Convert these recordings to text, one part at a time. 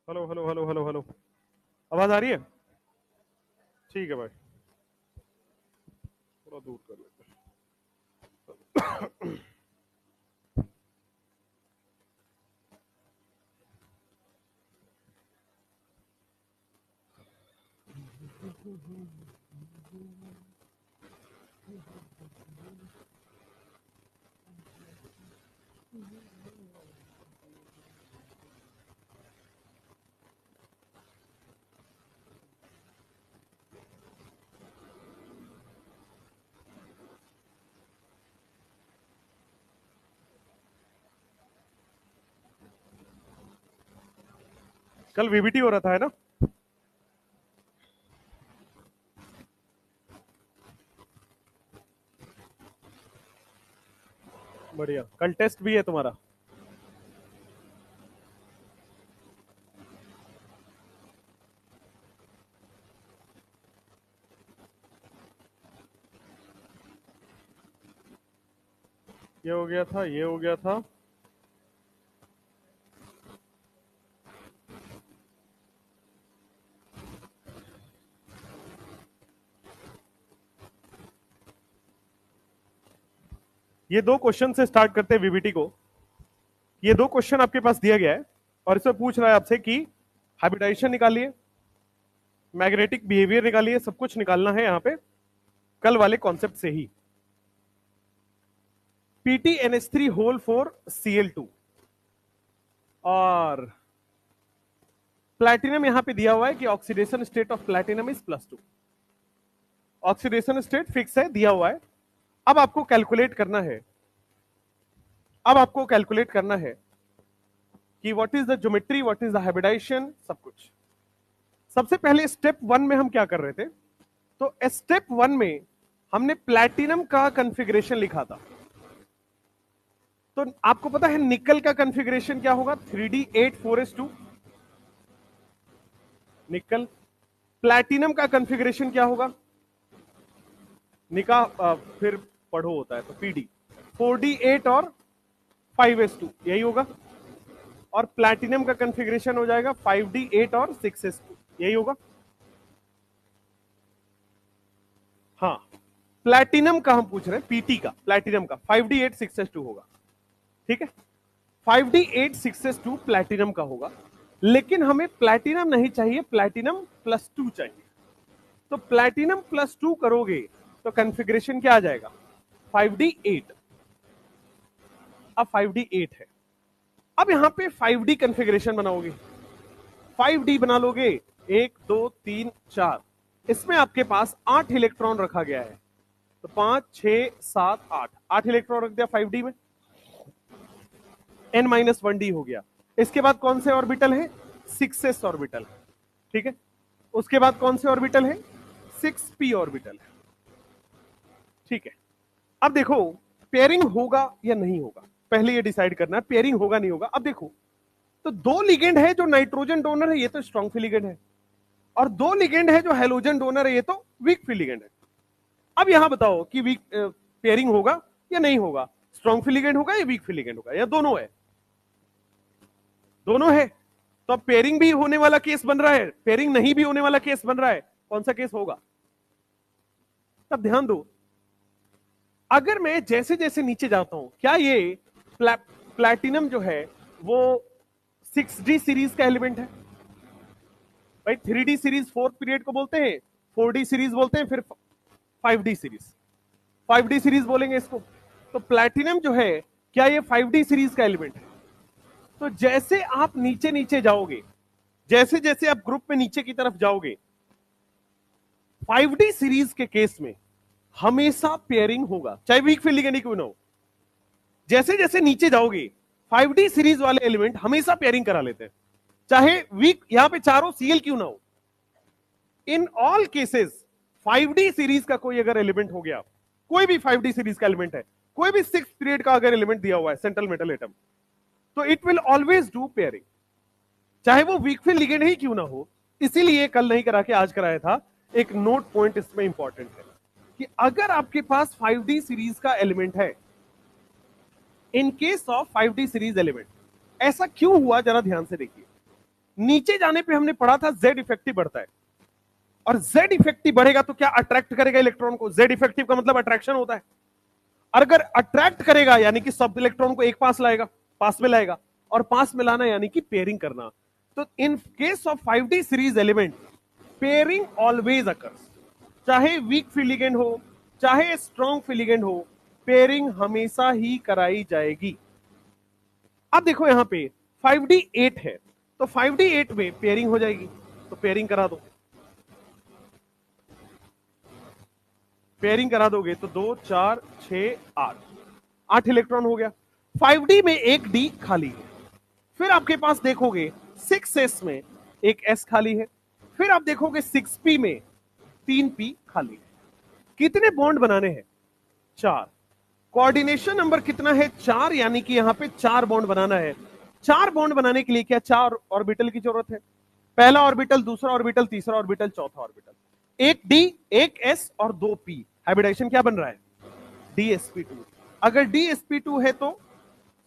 Hello hello hello hello hello. आवाज आ रही है? ठीक है भाई, थोड़ा दूर कर लेते हैं। कल वीबीटी हो रहा था, है ना? बढ़िया। कल टेस्ट भी है तुम्हारा? ये हो गया था, ये हो गया था। ये दो क्वेश्चन से स्टार्ट करते हैं वीबीटी को। ये दो क्वेश्चन आपके पास दिया गया है और इसमें पूछ रहा है आपसे कि हाइब्रिडाइजेशन निकालिए, मैग्नेटिक बिहेवियर निकालिए, सब कुछ निकालना है यहाँ पे कल वाले कॉन्सेप्ट से ही। PtNH3 होल 4Cl2 और प्लैटिनम यहां पे दिया हुआ है कि oxidation state of platinum is +2। Oxidation state fix है, दिया हुआ है। अब आपको कैलकुलेट करना है, अब आपको कैलकुलेट करना है कि what is the geometry, what is the hybridisation, सब कुछ। सबसे पहले स्टेप 1 में हम क्या कर रहे थे? तो स्टेप 1 में हमने प्लैटिनम का कॉन्फ़िगरेशन लिखा था। तो आपको पता है निकल का कॉन्फ़िगरेशन क्या होगा? 3D8 4s2 निकल। प्लैटिनम का कॉन्फ़िगरेशन क्या होगा? निका फिर पढ़ो होता है तो PD 4D8 और 5s2 यही होगा। और प्लैटिनम का कॉन्फ़िगरेशन हो जाएगा 5D8 और 6s2 यही होगा। हाँ, प्लैटिनम का हम पूछ रहे हैं, पीटी का, प्लैटिनम का 5D8 6s2 होगा। ठीक है, 5D8 6s2 प्लैटिनम का होगा। लेकिन हमें प्लैटिनम नहीं चाहिए, प्लैटिनम +2 चाहिए। तो प्लैटिनम +2 करोगे तो कॉन्फ़िगरेशन क्या आ जाएगा? 5D8। अब 5D8 है। अब यहां पे 5D कॉन्फ़िगरेशन बनाओगे, 5D बना लोगे। 1 2 3 4, इसमें आपके पास 8 इलेक्ट्रॉन रखा गया है। तो 5 6 7 8, 8 इलेक्ट्रॉन रख दिया 5D में। n-1d हो गया। इसके बाद कौन से ऑर्बिटल है? 6s orbital. ठीक है, उसके बाद कौन से ऑर्बिटल है? 6p ऑर्बिटल है। ठीक है, अब देखो पेयरिंग होगा या नहीं होगा, पहले ये डिसाइड करना है पेयरिंग होगा नहीं होगा। अब देखो, तो दो लिगेंड है जो नाइट्रोजन डोनर है, ये तो स्ट्रॉन्ग फ्री लिगेंड है। और दो लिगेंड है जो हेलोजन डोनर है, ये तो वीक फ्री लिगेंड है। अब यहां बताओ कि वीक पेयरिंग होगा या नहीं होगा, स्ट्रॉन्ग फ्री लिगेंड होगा या वीक फ्री लिगेंड होगा, या दोनों है? दोनों है। तो अब पेयरिंग भी होने वाला केस बन रहा है, पेयरिंग नहीं भी होने वाला केस बन रहा है, कौन सा केस होगा? तब ध्यान दो, अगर मैं जैसे जैसे नीचे जाता हूं, क्या ये प्लैटिनम जो है वो 6D सीरीज का एलिमेंट है? भाई 3D सीरीज फोर्थ पीरियड को बोलते हैं, 4D सीरीज बोलते हैं, फिर 5D सीरीज, 5D सीरीज बोलेंगे इसको। तो प्लैटिनम जो है, क्या ये 5D सीरीज का एलिमेंट है? तो जैसे आप नीचे नीचे जाओगे, जैसे जैसे आप ग्रुप में नीचे की तरफ जाओगे, 5D सीरीज के केस में हमेशा पेयरिंग होगा, चाहे वीक फील्ड लिगेंड क्यों ना हो। जैसे जैसे नीचे जाओगे 5D सीरीज वाले एलिमेंट हमेशा पेयरिंग करा लेते हैं, चाहे वीक यहां पे चारों Cl क्यों ना हो। In all cases 5D series का कोई अगर एलिमेंट हो गया, कोई भी 5D सीरीज का एलिमेंट है, कोई भी 6th पीरियड का अगर एलिमेंट दिया हुआ है सेंट्रल मेटल एटम, तो it will always do pairing, चाहे वो वीक फील्ड लिगेंड ही क्यों ना हो। इसीलिए कल नहीं करा के आज कराया था। एक नोट पॉइंट इसमें इंपॉर्टेंट है कि अगर आपके पास 5D सीरीज का एलिमेंट है, in case of 5D series element, ऐसा क्यों हुआ जरा ध्यान से देखिए। नीचे जाने पे हमने पढ़ा था Z इफेक्टिव बढ़ता है, और Z इफेक्टिव बढ़ेगा तो क्या अट्रैक्ट करेगा इलेक्ट्रॉन को। Z इफेक्टिव का मतलब अट्रैक्शन होता है। अगर अट्रैक्ट करेगा यानी कि सब इलेक्ट्रॉन को एक पास लाएगा, पास में लाएगा, और पास में लाना यानी कि पेयरिंग करना। तो in case of 5D series element pairing always occurs, चाहे वीक फ्री लिगेंड हो चाहे स्ट्रॉन्ग फ्री लिगेंड हो, पेयरिंग हमेशा ही कराई जाएगी। अब देखो यहां पे 5D8 है, तो 5D8 में पेयरिंग हो जाएगी, तो पेयरिंग करा दो। पेयरिंग करा दोगे तो 2 4 6 8, 8 इलेक्ट्रॉन हो गया। 5D में एक डी खाली है। फिर आपके पास देखोगे 6s में एक s खाली है। फिर आप देखोगे 6p में 3p खाली है। कितने बॉन्ड बनाने हैं? 4। कोऑर्डिनेशन नंबर कितना है? 4, यानी कि यहां पे 4 बॉन्ड बनाना है। 4 बॉन्ड बनाने के लिए क्या 4 ऑर्बिटल की जरूरत है? पहला ऑर्बिटल, दूसरा ऑर्बिटल, तीसरा ऑर्बिटल, चौथा ऑर्बिटल। एक डी, एक एस और 2 पी। हाइब्रिडाइजेशन क्या बन रहा है? DsP2। अगर DsP2 है तो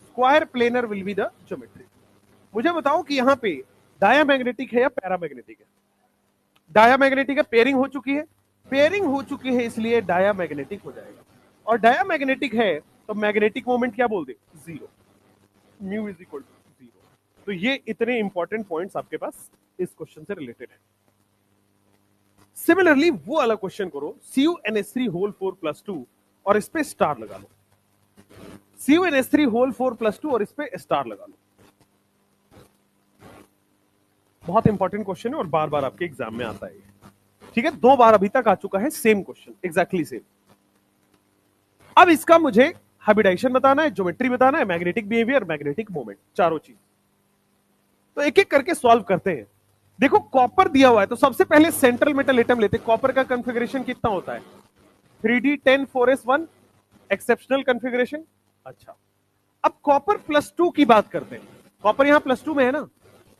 square planar will be the geometry. मुझे बताओ कि यहां पे डायामैग्नेटिक है या पैरामैग्नेटिक है? डायामैग्नेटिक है, पेयरिंग हो चुकी है। पेयरिंग हो चुकी है इसलिए डायामैग्नेटिक हो जाएगा। और डायामैग्नेटिक है तो मैग्नेटिक मोमेंट क्या बोल दे? 0। Mu is equal to 0। तो ये इतने इंपॉर्टेंट पॉइंट्स आपके पास इस क्वेश्चन से रिलेटेड है। सिमिलरली वो वाला क्वेश्चन करो, CuNH3 होल 4+2 और इस पे स्टार लगा लो। CuNH3 होल 4+2 और इस पे स्टार लगा लो। बहुत इंपॉर्टेंट क्वेश्चन है और बार बार आपके एग्जाम में आता है। ठीक है, 2 बार अभी तक आ चुका है सेम क्वेश्चन, एग्जैक्टली सेम। अब इसका मुझे हाइब्रिडाइजेशन बताना है, ज्योमेट्री बताना है, मैग्नेटिक बिहेवियर, मैग्नेटिक मोमेंट, चारों चीज। तो एक एक करके सॉल्व करते हैं। देखो कॉपर दिया हुआ है तो सबसे पहले सेंट्रल मेटल एटम लेते हैं। कॉपर का कॉन्फ़िगरेशन कितना होता है? 3D10 4s1 exceptional configuration. अच्छा, अब कॉपर +2 की बात करते हैं। कॉपर यहां +2 में है ना,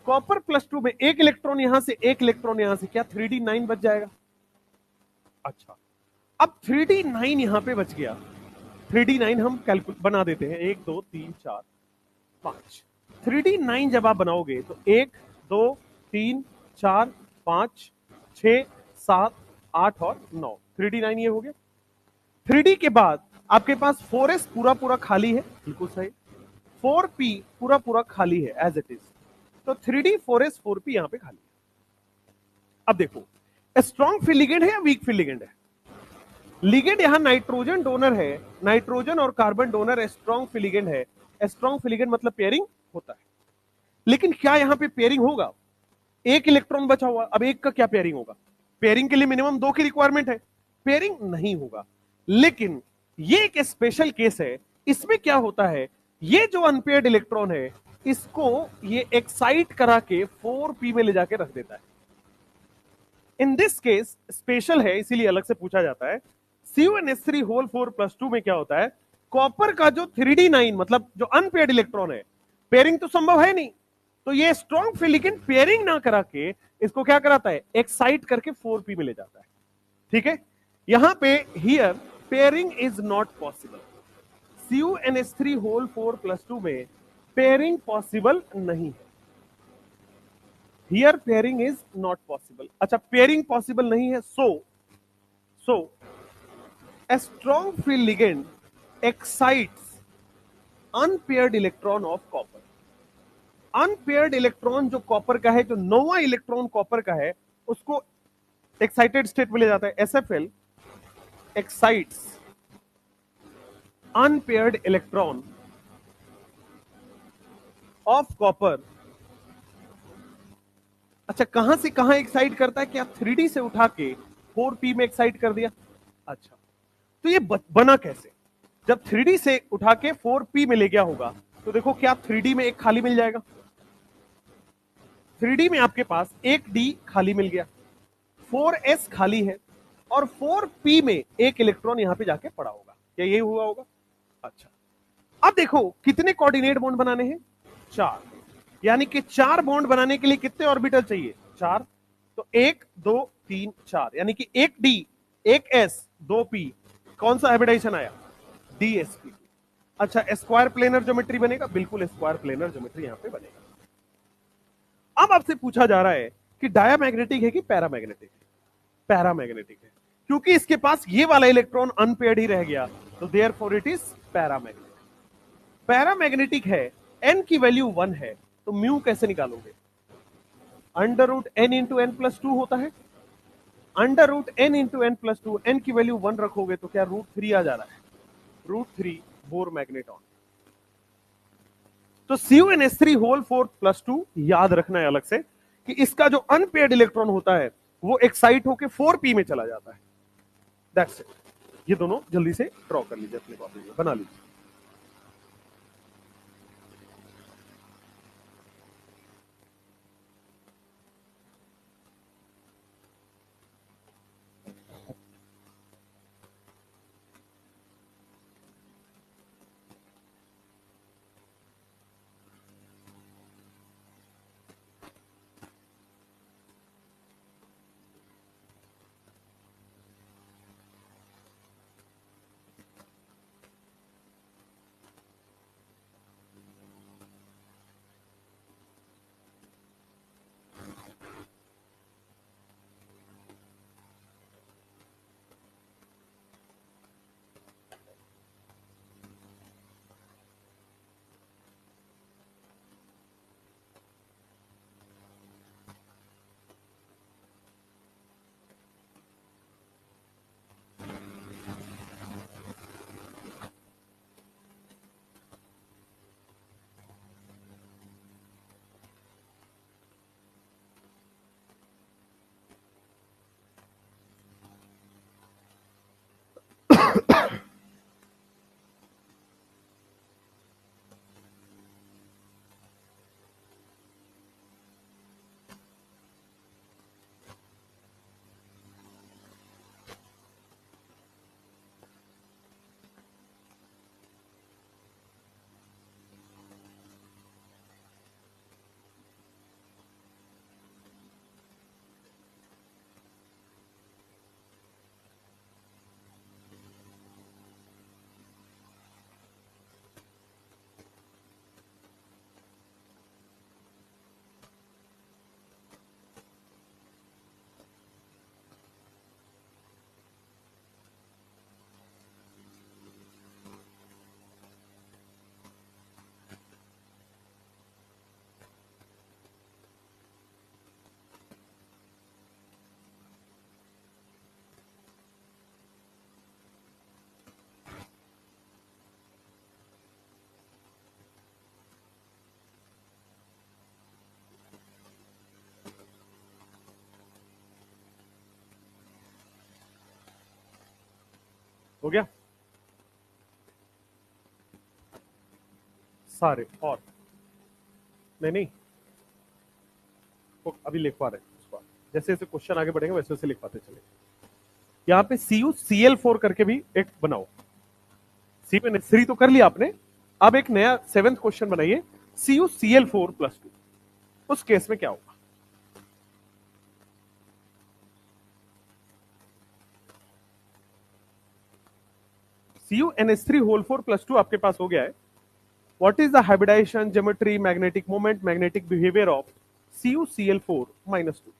कॉपर +2 में एक इलेक्ट्रॉन यहां से, एक इलेक्ट्रॉन यहां से, क्या 3D9 बच जाएगा? अच्छा, अब 3D9 यहां पे बच गया। 3D9 हम कैलकुलेट बना देते हैं, 1 2 3 4 5। 3D9 जब आप बनाओगे तो 1 2 3 4 5 6 7 8 और 9, 3D9 ये हो गया। 3D के बाद आपके पास 4s पूरा पूरा खाली है, बिल्कुल सही। 4p पूरा पूरा खाली है एज इट इज। तो 3D 4s 4p यहां पे खाली है। अब देखो स्ट्रॉन्ग फ्री लिगेंड है या वीक फ्री लिगेंड है? लिगेंड यहां नाइट्रोजन डोनर है, नाइट्रोजन और carbon donor strong free ligand है। स्ट्रॉन्ग फ्री लिगेंड मतलब पेयरिंग होता है। लेकिन क्या यहां पे पेयरिंग होगा? एक इलेक्ट्रॉन बचा हुआ, अब एक का क्या पेयरिंग होगा? पेयरिंग के लिए मिनिमम 2 की रिक्वायरमेंट है, पेयरिंग नहीं होगा। लेकिन ये एक स्पेशल केस है। इसमें क्या होता है, ये जो अनपेयर्ड इलेक्ट्रॉन है इसको ये एक्साइट करा के 4p में ले जाके रख देता है। इन दिस केस स्पेशल है, इसीलिए अलग से पूछा जाता है। CuNH3 होल 4+2 में क्या होता है, कॉपर का जो 3D9 मतलब जो अनपेयर्ड इलेक्ट्रॉन है, पेयरिंग तो संभव है नहीं, तो ये स्ट्रॉन्ग फ्री लिगेंड पेयरिंग ना करा के इसको क्या कराता है, एक्साइट करके 4p में ले जाता है। ठीक है, यहां पे here pairing is not possible. CuNH3 whole 4+2 में पेयरिंग पॉसिबल नहीं है। Here pairing is not possible. अच्छा, पेयरिंग पॉसिबल नहीं है, so a strong free ligand excites unpaired electron of copper। Unpaired electron जो कॉपर का है, जो नोवा इलेक्ट्रॉन कॉपर का है, उसको एक्साइटेड स्टेट में ले जाता है। SFL excites unpaired electron of copper. अच्छा, कहां से कहां एक्साइट करता है? क्या 3D से उठा के 4p में एक्साइट कर दिया? अच्छा, तो ये बना कैसे? जब 3D से उठा के 4p में ले गया होगा तो देखो क्या 3D में एक खाली मिल जाएगा? 3D में आपके पास एक D खाली मिल गया, 4s खाली है और 4p में एक इलेक्ट्रॉन यहां पे जाके पड़ा होगा। क्या यही हुआ होगा? अच्छा, अब देखो कितने कोऑर्डिनेट बॉन्ड बनाने हैं? 4। यानी कि 4 बॉन्ड बनाने के लिए कितने ऑर्बिटल चाहिए? 4। तो 1 2 3 4, यानी कि एक D, एक S, 2p। कौन सा हाइब्रिडाइजेशन आया? DsP2। अच्छा, स्क्वायर प्लेनर ज्योमेट्री बनेगा? बिल्कुल स्क्वायर प्लेनर ज्योमेट्री यहां पे बनेगा। अब आपसे पूछा जा रहा है कि डायामैग्नेटिक है कि पैरामैग्नेटिक है। पैरामैग्नेटिक है, क्योंकि इसके पास ये वाला इलेक्ट्रॉन अनपेयर्ड ही रह गया, तो therefore it is paramagnetic. Paramagnetic है, एन की वैल्यू 1 है, तो म्यू कैसे निकालोगे? Under root n into n plus 2 होता है। Under root n into n plus 2, n की वैल्यू 1 रखोगे तो क्या √3 आ जा रहा है? √3 बोर मैग्नेटॉन। तो CuNH3 होल 4 प्लस 2 याद रखना है अलग से कि इसका जो अनपेयर्ड इलेक्ट्रॉन होता है वो एक्साइट होकर 4p में चला जाता है। That's it. ये दोनों जल्दी से ड्रॉ कर लीजिए, अपने कॉपी में बना लीजिए। हो गया सारे? और नहीं नहीं, तो अभी लिखवा रहे हैं उसको। जैसे जैसे क्वेश्चन आगे बढ़ेंगे वैसे वैसे लिखवाते चले। यहाँ पे CuCl4 करके भी एक बनाओ। CuNH3 तो कर लिया आपने, अब एक नया 7th क्वेश्चन बनाइए, CuCl4 प्लस 2। उस केस में क्या होगा? CuNH3 होल 4 प्लस 2 आपके पास हो गया है। What is the hybridisation, geometry, magnetic moment, magnetic behaviour of CuCl4 minus 2?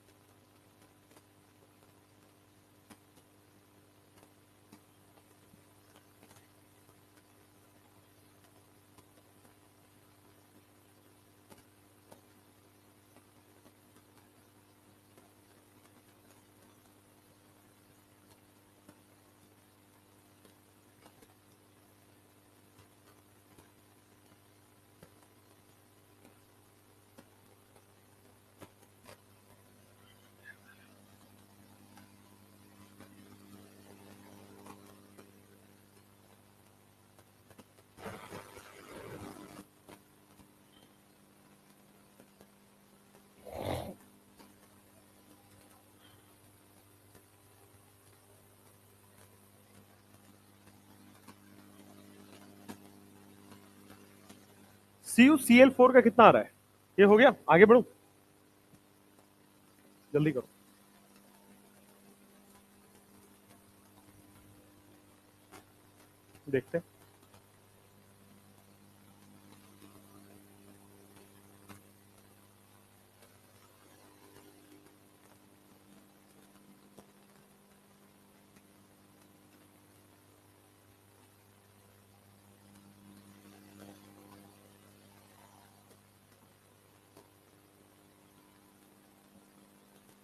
CuCl4 का कितना आ रहा है? ये हो गया, आगे बढ़ो, जल्दी करो। देखते हैं।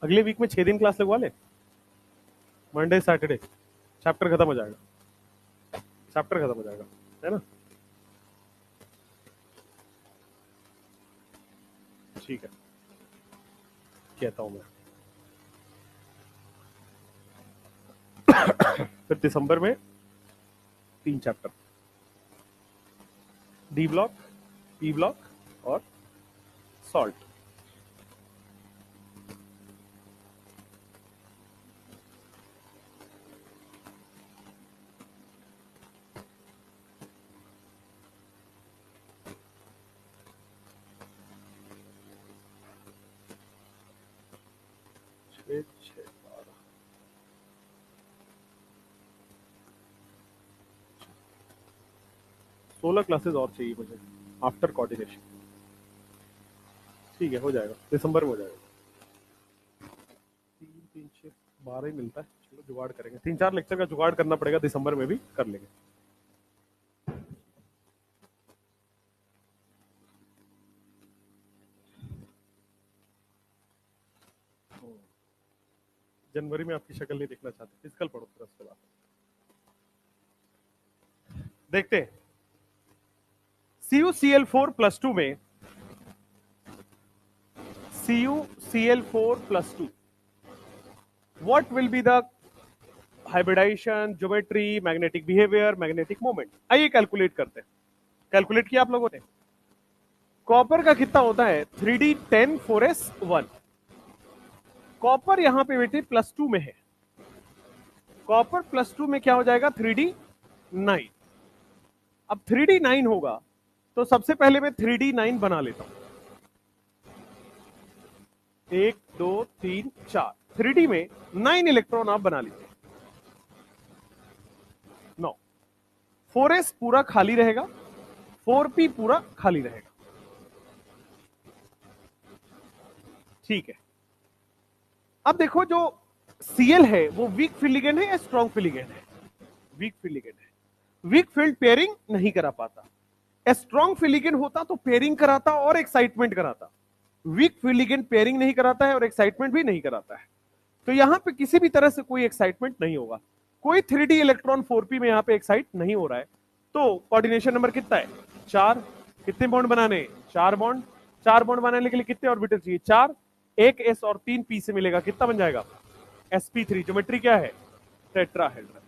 अगले वीक में 6 दिन क्लास लगवा ले, मंडे सैटरडे, चैप्टर खत्म हो जाएगा, चैप्टर खत्म हो जाएगा, है ना? ठीक है, कहता हूं मैं। फिर दिसंबर में 3 chapter, D block, P block और सॉल्ट। छः 16 क्लासेस और चाहिए मुझे आफ्टर कोऑर्डिनेशन। ठीक है, हो जाएगा, दिसंबर में हो जाएगा। 3 3 6 12 ही मिलता है, चलो जुगाड़ करेंगे, 3 4 लेक्चर का जुगाड़ करना पड़ेगा, दिसंबर में भी कर लेंगे। जनवरी में आपकी शक्ल नहीं देखना चाहते, फिजिकल पढ़ो फिर उसके बाद देखते हैं। CuCl4+2 में CuCl4+2 what will be the hybridization, geometry, magnetic behaviour, magnetic moment? आइए कैलकुलेट करते हैं। कैलकुलेट किया आप लोगों ने? कॉपर का कितना होता है? 3D10 4s1। कॉपर यहां पे बेटे +2 में है, कॉपर +2 में क्या हो जाएगा? 3D9। अब 3D9 होगा तो सबसे पहले मैं 3D9 बना लेता हूं। 1 2 3 4, 3D में 9 इलेक्ट्रॉन आप बना लीजिए। 9, 4s पूरा खाली रहेगा, 4p पूरा खाली रहेगा। ठीक है, अब देखो जो Cl है वो वीक फील्ड लिगेंड है या स्ट्रॉन्ग फील्ड लिगेंड है? वीक फील्ड लिगेंड है, वीक फील्ड पेयरिंग नहीं करा पाता। स्ट्रॉन्ग फील्ड लिगेंड होता तो पेयरिंग कराता और एक्साइटमेंट कराता। वीक फील्ड लिगेंड पेयरिंग नहीं कराता है और एक्साइटमेंट भी नहीं कराता है, तो यहां पे किसी भी तरह से कोई एक्साइटमेंट नहीं होगा। कोई 3D इलेक्ट्रॉन 4p में यहां पे एक्साइट नहीं हो रहा है, तो कोऑर्डिनेशन नंबर कितना है? 4। कितने बॉन्ड बनाने? 4 बॉन्ड। 4 बॉन्ड बनाने के लिए कितने ऑर्बिटल चाहिए? 4। 1 s और 3 p से मिलेगा, कितना बन जाएगा? sp3। ज्योमेट्री क्या है? टेट्राहेड्रल।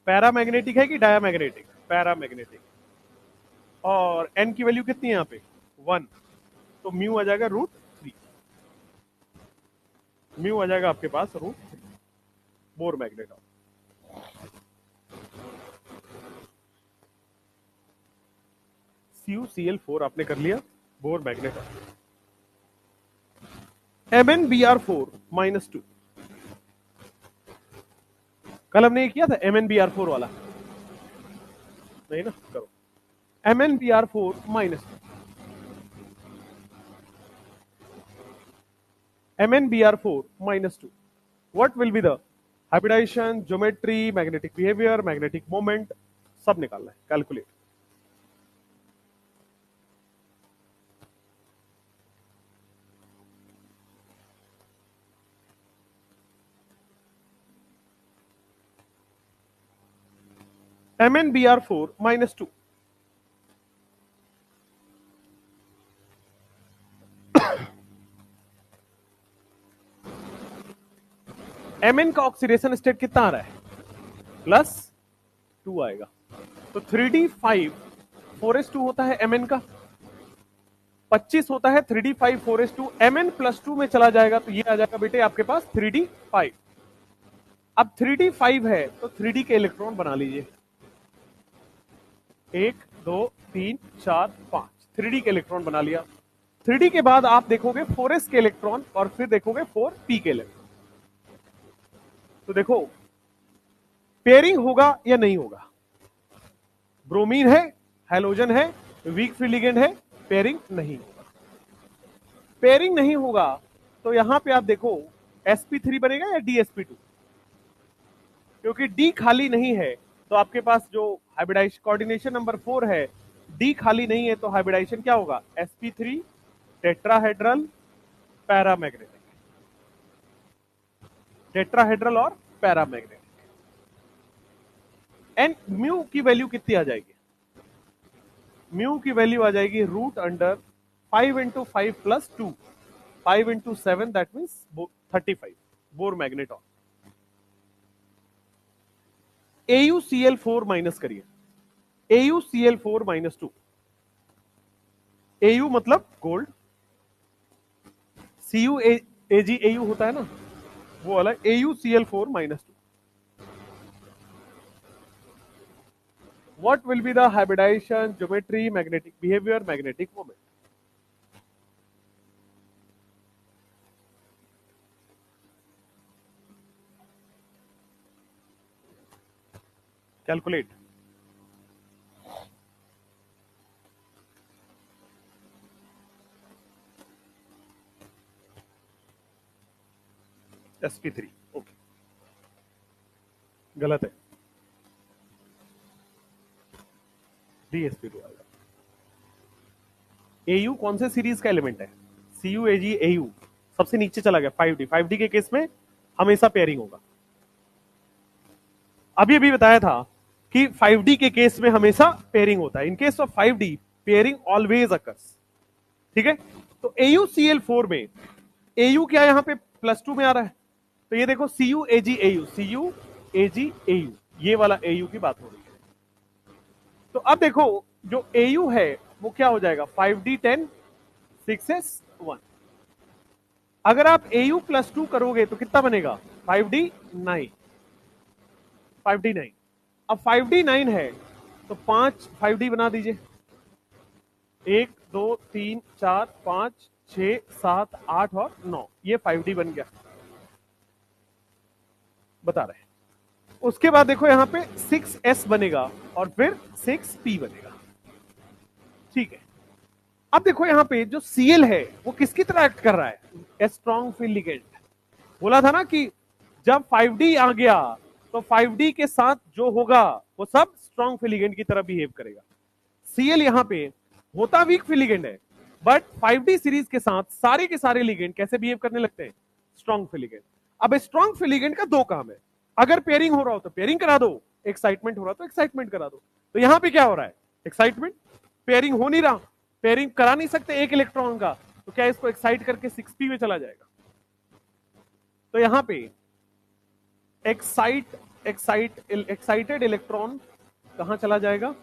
पैरामैग्नेटिक है कि डायामैग्नेटिक? पैरामैग्नेटिक। और n की वैल्यू कितनी है यहाँ पे? 1, तो म्यू आ जाएगा √3। म्यू आ जाएगा आपके पास √3। Bohr magnet. CuCl4 आपने कर लिया, बोर मैग्नेट। MnBr4-2, कल हमने ये किया था MnBr4 वाला, नहीं ना? करो MnBr4-2। MnBr4-2 what will be the hybridization, geometry, magnetic behaviour, magnetic moment, सब निकालना है, कैलकुलेट। MnBr4-2, Mn का ऑक्सीडेशन स्टेट कितना आ रहा है? +2 आएगा, तो 3D5 4s2 होता है Mn का, 25 होता है 3D5 4s2। Mn +2 में चला जाएगा तो ये आ जाएगा बेटे आपके पास 3D5। अब 3D5 है तो 3D के इलेक्ट्रॉन बना लीजिए, 1 2 3 4 5, 3D के इलेक्ट्रॉन बना लिया। 3D के बाद आप देखोगे 4s के इलेक्ट्रॉन और फिर देखोगे 4p के इलेक्ट्रॉन। तो देखो पेयरिंग होगा या नहीं होगा? ब्रोमीन है, हैलोजन है, वीक फील्ड लिगेंड है, पेयरिंग नहीं होगा। पेयरिंग नहीं होगा तो यहां पे आप देखो sp3 बनेगा या dsp2? क्योंकि d खाली नहीं है तो आपके पास जो हाइब्रिडाइजेशन कोऑर्डिनेशन नंबर 4 है, d खाली नहीं है तो हाइब्रिडाइजेशन क्या होगा? sp3 टेट्राहेड्रल पैरामैग्नेटिक, टेट्राहेड्रल और पैरामैग्नेटिक। एंड म्यू की वैल्यू कितनी आ जाएगी? म्यू की वैल्यू आ जाएगी root under 5 × 5 + 2, 5 × 7, that means 35 Bohr magneton. AuCl4 minus करिए, AuCl4 - 2, Au मतलब गोल्ड, CuAgAu होता है ना, वो वाला AuCl4 - 2। What will be the hybridization, geometry, magnetic behavior, magnetic moment? Calculate. sp3, okay, गलत है, dsp2 आएगा। Au कौन से सीरीज का एलिमेंट है? CuAgAu सबसे नीचे चला गया, 5D। 5D के केस में हमेशा पेयरिंग होगा। अभी अभी बताया था कि 5D के केस में हमेशा पेयरिंग होता है। In case of 5D pairing always occurs, ठीक है। तो AuCl4 में Au क्या यहां पे +2 में आ रहा है, तो ये देखो CuAgAu, CuAgAu, ये वाला Au की बात हो रही है। तो अब देखो जो Au है वो क्या हो जाएगा, 5D10 6s1। अगर आप Au +2 करोगे तो कितना बनेगा, 5D9, 5D9। अब 5D9 है तो 5 5D बना दीजिए, 1 2 3 4 5 6 7 8 और 9, ये 5D बन गया, बता रहे हैं। उसके बाद देखो यहां पे 6s बनेगा और फिर 6p बनेगा, ठीक है। अब देखो यहां पे जो Cl है वो किसकी तरह एक्ट कर रहा है, स्ट्रॉन्ग फील्ड लिगेंड। बोला था ना कि जब 5D आ गया तो 5D के साथ जो होगा वो सब स्ट्रॉन्ग फील्ड लिगेंड की तरह बिहेव करेगा। Cl यहां पे होता वीक फील्ड लिगेंड है, बट 5D सीरीज के साथ सारे के सारे लिगेंड कैसे बिहेव करने लगते हैं, स्ट्रॉन्ग फील्ड लिगेंड। अब स्ट्रॉन्ग फील्ड लिगेंड का दो काम है, अगर पेयरिंग हो रहा हो तो पेयरिंग करा दो, एक्साइटमेंट हो रहा तो एक्साइटमेंट करा दो। तो यहां पे क्या हो रहा है, एक्साइटमेंट, पेयरिंग हो नहीं रहा, पेयरिंग करा नहीं सकते एक इलेक्ट्रॉन का, तो क्या इसको एक्साइट करके 6p में चला जाएगा। तो यहां पे एक्साइटेड इलेक्ट्रॉन कहां चला जाएगा,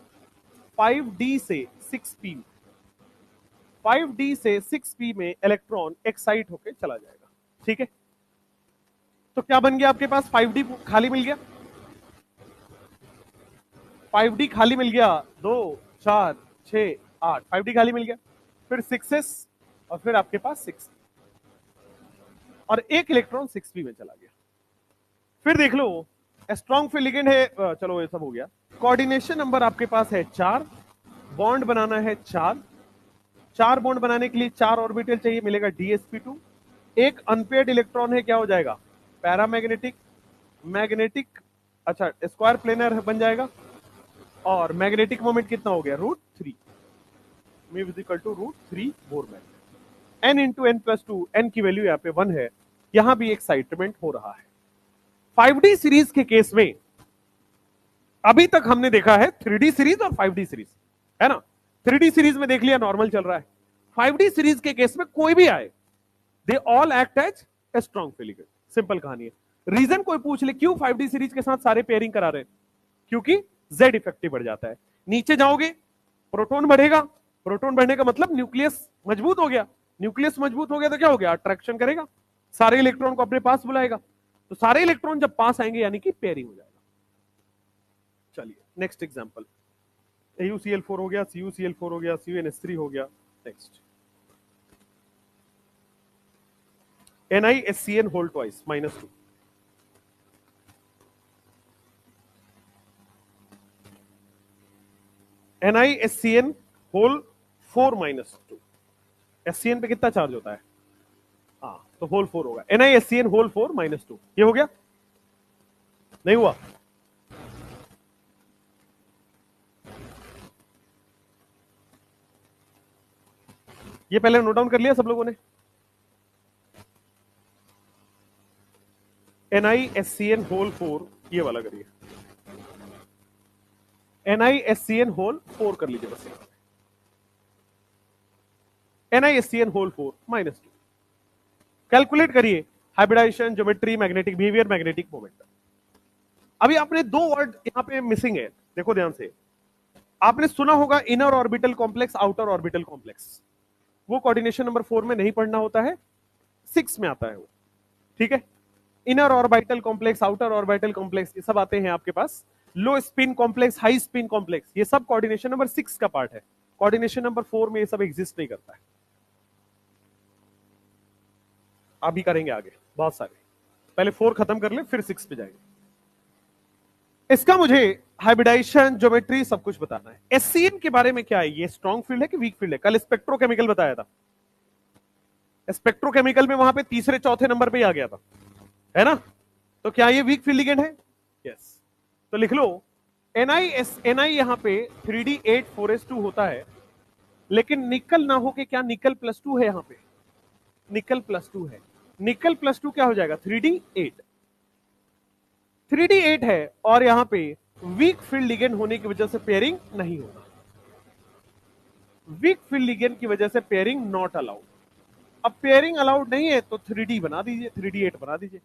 5D से 6p, 5D से 6p में इलेक्ट्रॉन एक्साइट होकर चला जाएगा, ठीक है। तो क्या बन गया आपके पास, 5D खाली मिल गया, 5D खाली मिल गया, 2 4 6 8, 5D खाली मिल गया, फिर 6s और फिर आपके पास 6 और एक इलेक्ट्रॉन 6p में चला गया। फिर देख लो स्ट्रॉन्ग फील्ड लिगेंड है, चलो ये सब हो गया। कोऑर्डिनेशन नंबर आपके पास है 4, बॉन्ड बनाना है 4, 4 बॉन्ड बनाने के लिए 4 ऑर्बिटल चाहिए, मिलेगा dsp2। एक अनपेयर्ड इलेक्ट्रॉन है, क्या हो जाएगा, पैरामैग्नेटिक, मैग्नेटिक, अच्छा स्क्वायर प्लेनर बन जाएगा, और मैग्नेटिक मोमेंट कितना हो गया, √3, mu is equal to √3 Bohr magnet. n into n+2, n की वैल्यू यहाँ पे 1 है, यहां भी एक्साइटमेंट हो रहा है। 5D सीरीज के केस में अभी तक हमने देखा है 3D सीरीज और 5D सीरीज, है ना। 3D सीरीज में देख लिया नॉर्मल चल रहा है, 5D सीरीज के केस में कोई भी आए, they all act as a strong field ligand, simple कहानी है। रीजन कोई पूछ ले क्यों 5D सीरीज के साथ सारे पेयरिंग करा रहे हैं, क्योंकि Z इफेक्टिव बढ़ जाता है। नीचे जाओगे प्रोटॉन बढ़ेगा, प्रोटॉन बढ़ने का मतलब न्यूक्लियस मजबूत हो गया, न्यूक्लियस मजबूत हो गया तो क्या हो गया, अट्रैक्शन करेगा, सारे इलेक्ट्रॉन को अपने पास बुलाएगा, तो सारे इलेक्ट्रॉन जब पास आएंगे यानी कि पेयरिंग हो जाएगा। चलिए नेक्स्ट एग्जांपल, AuCl4 हो गया, CuCl4 हो गया, CuNH3 हो गया, next NiSCN whole twice -2, NiSCN whole 4 -2, SCN पे कितना चार्ज होता है, हाँ तो होल 4 होगा, NiSCN होल 4 -2, ये हो गया, नहीं हुआ, ये पहले नोट डाउन कर लिया सब लोगों ने। NiSCN होल 4, ये वाला करिए, NiSCN होल 4 कर लीजिए बस, NiSCN होल 4 -2, कैलकुलेट करिए hybridisation, geometry, magnetic behaviour, magnetic moment. अभी आपने दो वर्ड यहां पे मिसिंग है, देखो ध्यान से। आपने सुना होगा inner orbital complex, outer orbital complex, वो कोऑर्डिनेशन नंबर 4 में नहीं पढ़ना होता है, 6 में आता है वो, ठीक है। Inner orbital complex, outer orbital complex, ये सब आते हैं आपके पास। Low spin complex, high spin complex, ये सब कोऑर्डिनेशन नंबर 6 का पार्ट है। कोऑर्डिनेशन नंबर 4 में ये सब एग्जिस्ट नहीं करता है। अभी करेंगे आगे बहुत सारे, पहले 4 खत्म कर ले फिर 6 पे जाएंगे। इसका मुझे हाइब्रिडाइजेशन, ज्योमेट्री सब कुछ बताना है। एससीएन के बारे में क्या है, ये स्ट्रॉन्ग फील्ड है कि वीक फील्ड है? कल स्पेक्ट्रोकेमिकल बताया था, स्पेक्ट्रोकेमिकल में वहां पे तीसरे चौथे नंबर पे आ गया था, है ना? तो क्या ये वीक फील्ड लिगेंड है? यस। तो लिख लो एनआई यहां पे 3D8 4s2 होता है, लेकिन निकल ना हो के क्या निकल +2 है यहां पे, निकल +2 है। निकल +2 क्या हो जाएगा? 3D8, 3D8 है, और यहां पे वीक फील्ड लिगेंड होने की वजह से पेयरिंग नहीं होगा, वीक फील्ड लिगेंड की वजह से पेयरिंग नॉट अलाउड। अब पेयरिंग अलाउड नहीं है तो 3D बना दीजिए, 3D8 बना दीजिए।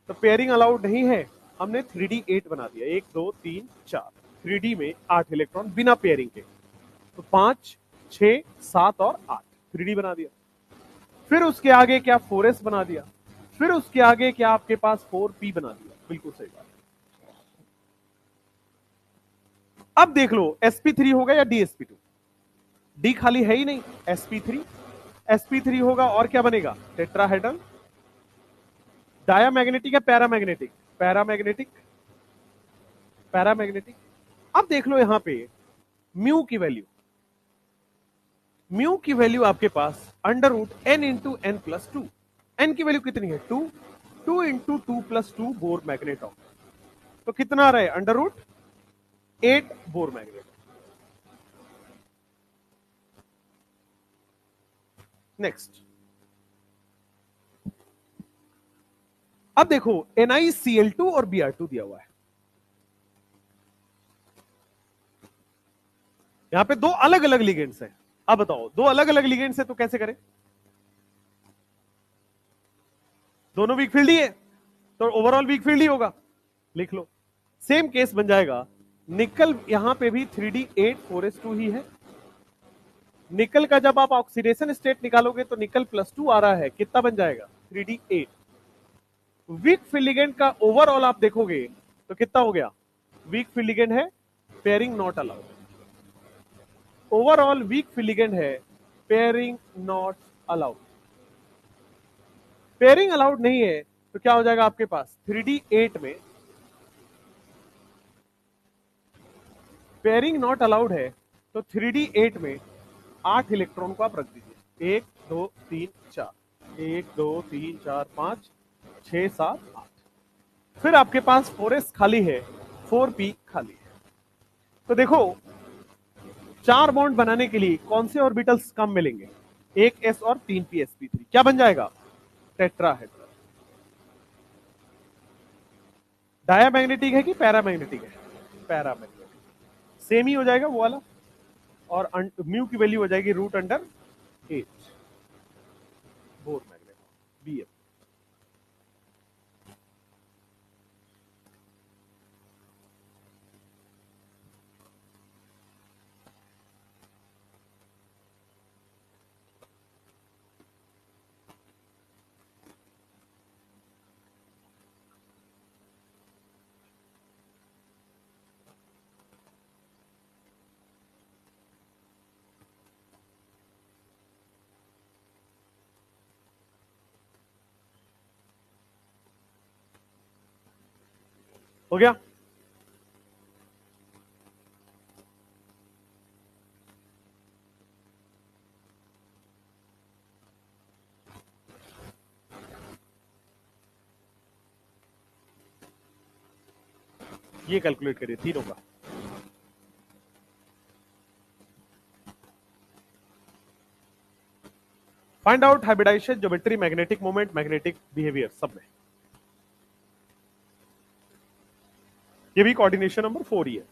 तो पेयरिंग अलाउड नहीं है, हमने 3D8 बना दिया, 1 2 3 4, 3D में 8 इलेक्ट्रॉन बिना पेयरिंग के, तो 5 6 7 और 8, 3D बना दिया। फिर उसके आगे क्या 4s बना दिया, फिर उसके आगे क्या आपके पास 4p बना दिया, बिल्कुल सही बात। अब देख लो sp3 होगा या dsp2, डी खाली है ही नहीं, sp3, sp3 होगा और क्या बनेगा? टेट्राहेड्रल। डायामैग्नेटिक या पैरामैग्नेटिक? Paramagnetic, paramagnetic. अब देख लो यहां पे म्यू की वैल्यू, म्यू की वैल्यू आपके पास √n×n+2, n की वैल्यू कितनी है? 2, 2 × 2 + 2 बोर मैग्नेट्रॉन, तो कितना आ रहा है? √8 बोर मैग्नेट। नेक्स्ट, अब देखो NiCl2 और Br2 दिया हुआ है, यहां पे दो अलग अलग लिगेंड्स हैं। अब बताओ दो अलग अलग लिगेंड्स है तो कैसे करें? दोनों वीक फील्ड ही है तो ओवरऑल वीक फील्ड ही होगा, लिख लो। सेम केस बन जाएगा, निकल यहां पे भी 3D8 4s2 ही है। निकल का जब आप ऑक्सीडेशन स्टेट निकालोगे तो निकल +2 आ रहा है, कितना बन जाएगा? 3D8। वीक फील्ड लिगेंड का ओवरऑल आप देखोगे तो कितना हो गया? वीक फील्ड लिगेंड है, pairing not allowed. Overall weak field ligand है, pairing not allowed. Pairing allowed नहीं है तो क्या हो जाएगा आपके पास? 3D8 में पेयरिंग नॉट अलाउड है, तो 3D8 में 8 इलेक्ट्रॉन को आप रख दीजिए, 1 2 3 4, 1 2 3 4 5 6 7 8। फिर आपके पास 4s खाली है, 4p खाली है। तो देखो 4 बॉन्ड बनाने के लिए कौन से ऑर्बिटल्स कम मिलेंगे? 1s और 3p sp3, क्या बन जाएगा? टेट्राहेड्रल। डायामैग्नेटिक है कि पैरामैग्नेटिक है? पैरामैग्नेटिक, सेम ही हो जाएगा वो वाला, और म्यू की वैल्यू हो जाएगी √8 बोर मैग्नेट, Bm। हो गया? ये कैलकुलेट करिए तीनों का। Find out hybridisation, geometry, magnetic moment, magnetic behaviour, सब में। ये भी कोऑर्डिनेशन नंबर 4 ही है।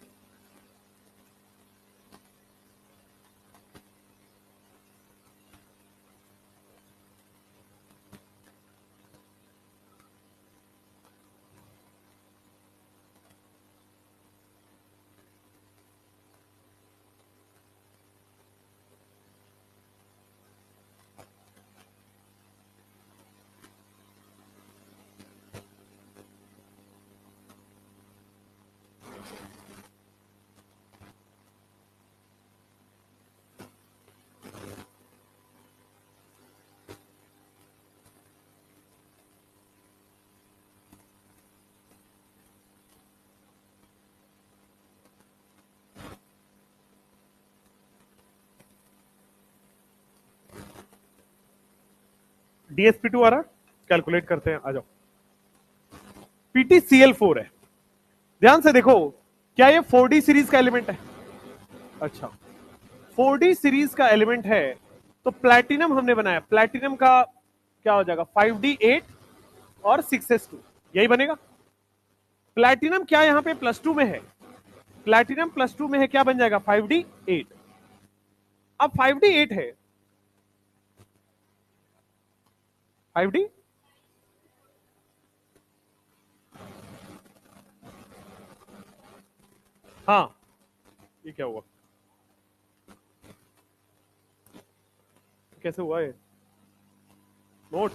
DsP2 आ रहा, कैलकुलेट करते हैं, आ जाओ। PtCl4 है, ध्यान से देखो, क्या ये 4D सीरीज का एलिमेंट है? अच्छा, 4D सीरीज का एलिमेंट है, तो प्लैटिनम हमने बनाया, प्लैटिनम का क्या हो जाएगा? 5D8 और 6s2, यही बनेगा। प्लैटिनम क्या यहां पे +2 में है? प्लैटिनम +2 में है, क्या बन जाएगा? 5D8। अब 5D8 है, 5D, हाँ, ये क्या हुआ? कैसे हुआ ये नोट?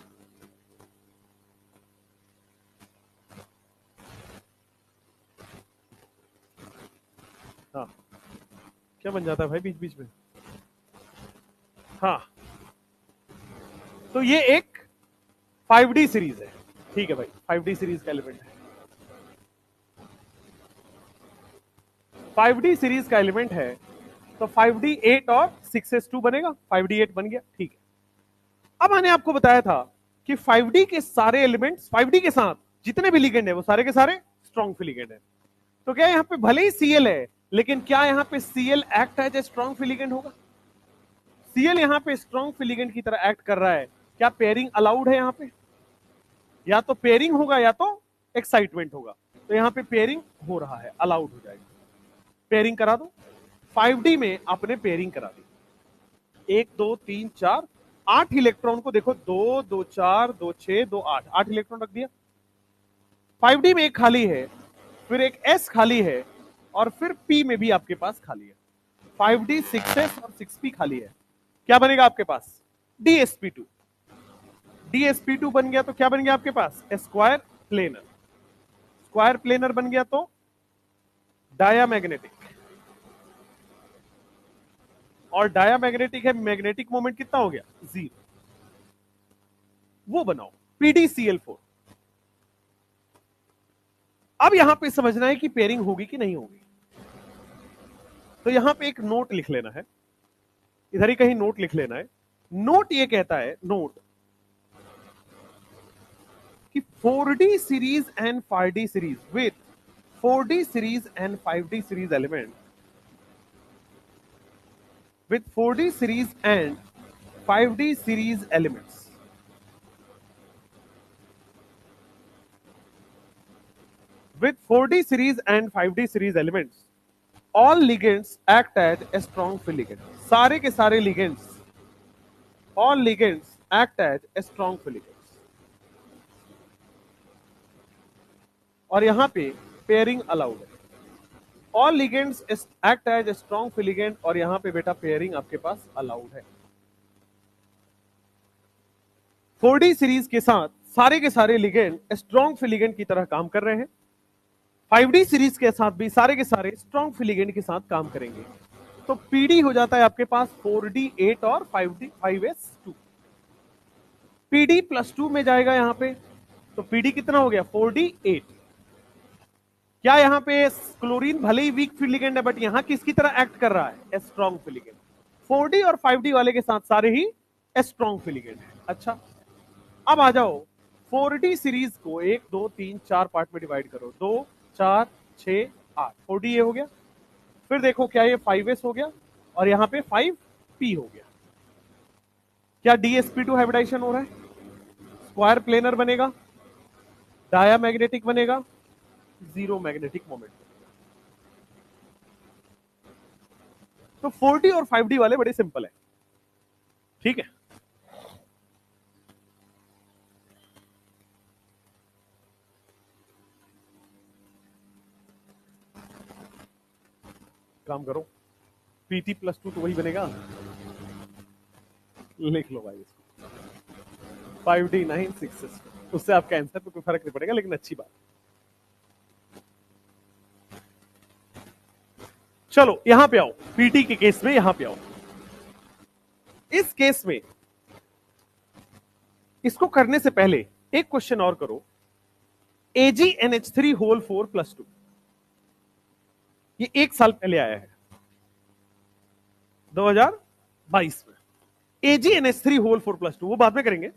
हाँ, क्या बन जाता है भाई बीच बीच में? हाँ, तो ये एक 5D सीरीज है, ठीक है भाई, 5D सीरीज का एलिमेंट है। 5D सीरीज का एलिमेंट है, तो 5D8 और 6s2 बनेगा, 5D8 बन गया, ठीक है। अब मैंने आपको बताया था कि 5D के सारे एलिमेंट्स, 5D के साथ जितने भी लिगेंड है वो सारे के सारे स्ट्रॉन्ग फिलिगेंड है। तो क्या यहां पे भले ही Cl है, लेकिन क्या यहां पे Cl act as a strong field ligand होगा? Cl यहां पे स्ट्रॉन्ग फिलिगेंड की तरह एक्ट कर रहा है, क्या पेयरिंग अलाउड है यहां पे? या तो पेयरिंग होगा या तो एक्साइटमेंट होगा, तो यहां पे पेयरिंग हो रहा है, अलाउड हो जाएगा। पेयरिंग करा दो, 5D में आपने पेयरिंग करा दी, 1 2 3 4 8 इलेक्ट्रॉन को देखो, 2 2 4 2 6 2 8, 8 इलेक्ट्रॉन रख दिया। 5D में एक खाली है, फिर एक S खाली है, और फिर P में भी आपके पास खाली है। 5D 6s और 6p खाली है, क्या बनेगा आपके पास? DsP2। DsP2 बन गया तो क्या बन गया आपके पास? Square planar. स्क्वायर प्लेनर बन गया तो डायामैग्नेटिक, और डायामैग्नेटिक है, मैग्नेटिक मोमेंट कितना हो गया? 0। वो बनाओ PdCl4। अब यहां पे समझना है कि पेयरिंग होगी कि नहीं होगी, तो यहां पे एक नोट लिख लेना है, इधर ही कहीं नोट लिख लेना है। नोट ये कहता है, नोट, कि 4D series and 5D series with 4D series and 5D series element, with 4D series and 5D series elements, with 4D series and 5D series elements, all ligands act as a strong field ligand। सारे के सारे ligands, all ligands act as a strong field ligands, और यहां पे pairing allowed है। All ligands act as a strong field ligand, और यहां पे बेटा पेयरिंग आपके पास अलाउड है। 4D सीरीज के साथ सारे के सारे लिगेंड स्ट्रॉन्ग field ligand की तरह काम कर रहे हैं। 5D सीरीज के साथ भी सारे के सारे स्ट्रॉन्ग field ligand के साथ काम करेंगे, तो PD हो जाता है आपके पास 4D8 और 5S2। PD +2 में जाएगा यहां पे, तो PD कितना हो गया? 4D8। क्या यहां पे क्लोरीन भले ही वीक field ligand है, बट यहां किसकी तरह एक्ट कर रहा है? Strong field ligand। 4D और 5D वाले के साथ सारे ही स्ट्रॉन्ग field ligand है। अच्छा, अब आ जाओ 4D सीरीज को 1 2 3 4 पार्ट में डिवाइड करो, 2 4 6 8, 4D ये हो गया। फिर देखो क्या ये 5s हो गया, और यहां पे 5p हो गया। क्या DsP2 हाइब्रिडाइजेशन हो रहा है? स्क्वायर प्लेनर बनेगा, डायामैग्नेटिक बनेगा, 0 मैग्नेटिक मोमेंट। तो 4D और 5D वाले बड़े सिंपल है, ठीक है। काम करो, PT +2 तो वही बनेगा, लिख लो भाई इसको, 5D 9 6, उससे आपका आंसर पे कोई फर्क नहीं पड़ेगा, लेकिन अच्छी बात। चलो यहां पे आओ, PT के केस में यहां पे आओ। इस केस में इसको करने से पहले एक क्वेश्चन और करो, AgNH3 होल 4 + 2, ये 1 साल पहले आया है 2022 में। AgNH3 होल 4 + 2 वो बाद में करेंगे,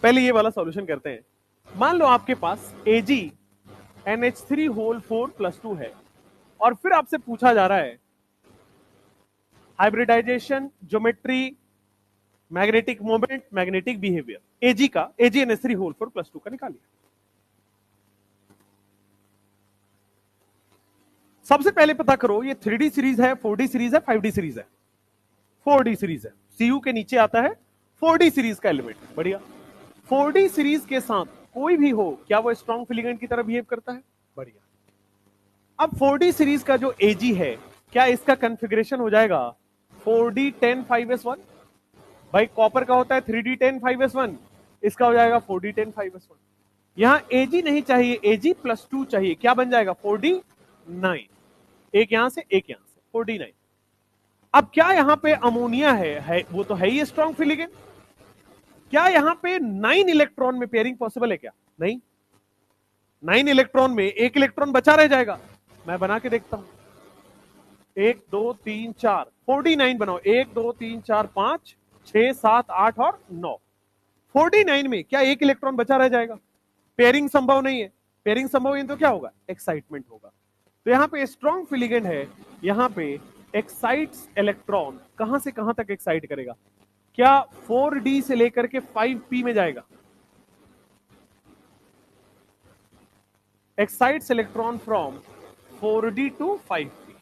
पहले ये वाला सॉल्यूशन करते हैं। मान लो आपके पास AgNH3 होल 4 + 2 है, और फिर आपसे पूछा जा रहा है hybridisation, geometry, magnetic moment, magnetic behaviour, AgNH3 whole 4 + 2 का निकालिए। सबसे पहले पता करो ये 3D सीरीज है, 4D सीरीज है, 5D सीरीज है। 4D सीरीज है, CU के नीचे आता है 4D सीरीज का एलिमेंट, बढ़िया। 4D सीरीज के साथ कोई भी हो, क्या वो स्ट्रॉन्ग फिलिगेंट की तरह बिहेव करता है, बढ़िया। अब 4D सीरीज का जो Ag है, क्या इसका कॉन्फ़िगरेशन हो जाएगा 4D 10 5s1? भाई कॉपर का होता है 3D 10 5s1, इसका हो जाएगा 4D 10 5s1। यहां Ag नहीं चाहिए, Ag +2 चाहिए, क्या बन जाएगा 4D 9, एक यहां से एक यहां से 4D 9। अब क्या यहां पे अमोनिया है वो तो है ही स्ट्रॉन्ग फिलिगेंट, क्या यहां पे 9 इलेक्ट्रॉन में पेयरिंग पॉसिबल है क्या, नहीं। 9 इलेक्ट्रॉन में एक इलेक्ट्रॉन बचा रह जाएगा, मैं बना के देखता हूं, 1 2 3 4, 49 बनाओ, 1 2 3 4 5 6 7 8 और 9, 49 में क्या एक इलेक्ट्रॉन बचा रह जाएगा, पेयरिंग संभव नहीं है। पेयरिंग संभव नहीं तो क्या होगा, एक्साइटमेंट होगा। तो यहां पे स्ट्रॉन्ग फिलिगेंट है, यहां पे एक्साइट्स इलेक्ट्रॉन, कहां से कहां तक एक्साइट करेगा, क्या 4D से लेकर के 5P में जाएगा, excites electron from 4D to 5P,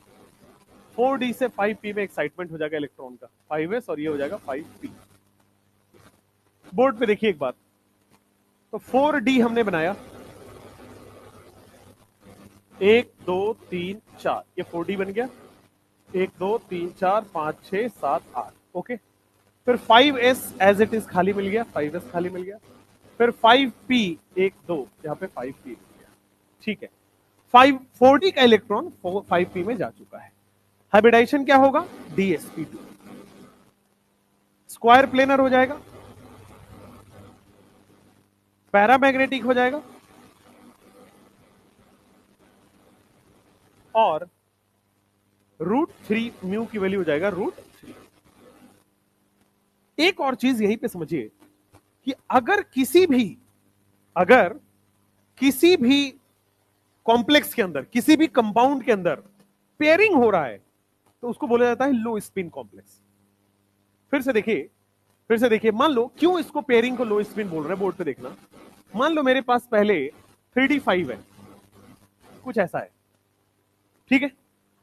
4D से 5P में एक्साइटमेंट हो जाएगा इलेक्ट्रॉन का, 5s, और ये हो जाएगा 5P। बोर्ड पे देखिए एक बात, तो 4D हमने बनाया, 1 2 3 4, ये 4D बन गया, 1 2 3 4 5 6 7 8, ओके। फिर 5s एज इट इज खाली मिल गया, 5s खाली मिल गया, फिर 5p 1 2, यहां पे 5p मिल गया, ठीक है। 4D का इलेक्ट्रॉन 5p में जा चुका है। हाइब्रिडाइजेशन क्या होगा, DsP2, स्क्वायर प्लेनर हो जाएगा, पैरामैग्नेटिक हो जाएगा, और √3 म्यू की वैल्यू हो जाएगा √3। एक और चीज यहीं पे समझिए कि अगर किसी भी कॉम्प्लेक्स के अंदर, किसी भी कंपाउंड के अंदर पेयरिंग हो रहा है, तो उसको बोला जाता है लो स्पिन कॉम्प्लेक्स। फिर से देखिए, मान लो क्यों इसको पेयरिंग को लो स्पिन बोल रहे हैं, बोर्ड पे देखना। मान लो मेरे पास पहले 3D5 है, कुछ ऐसा है, ठीक है।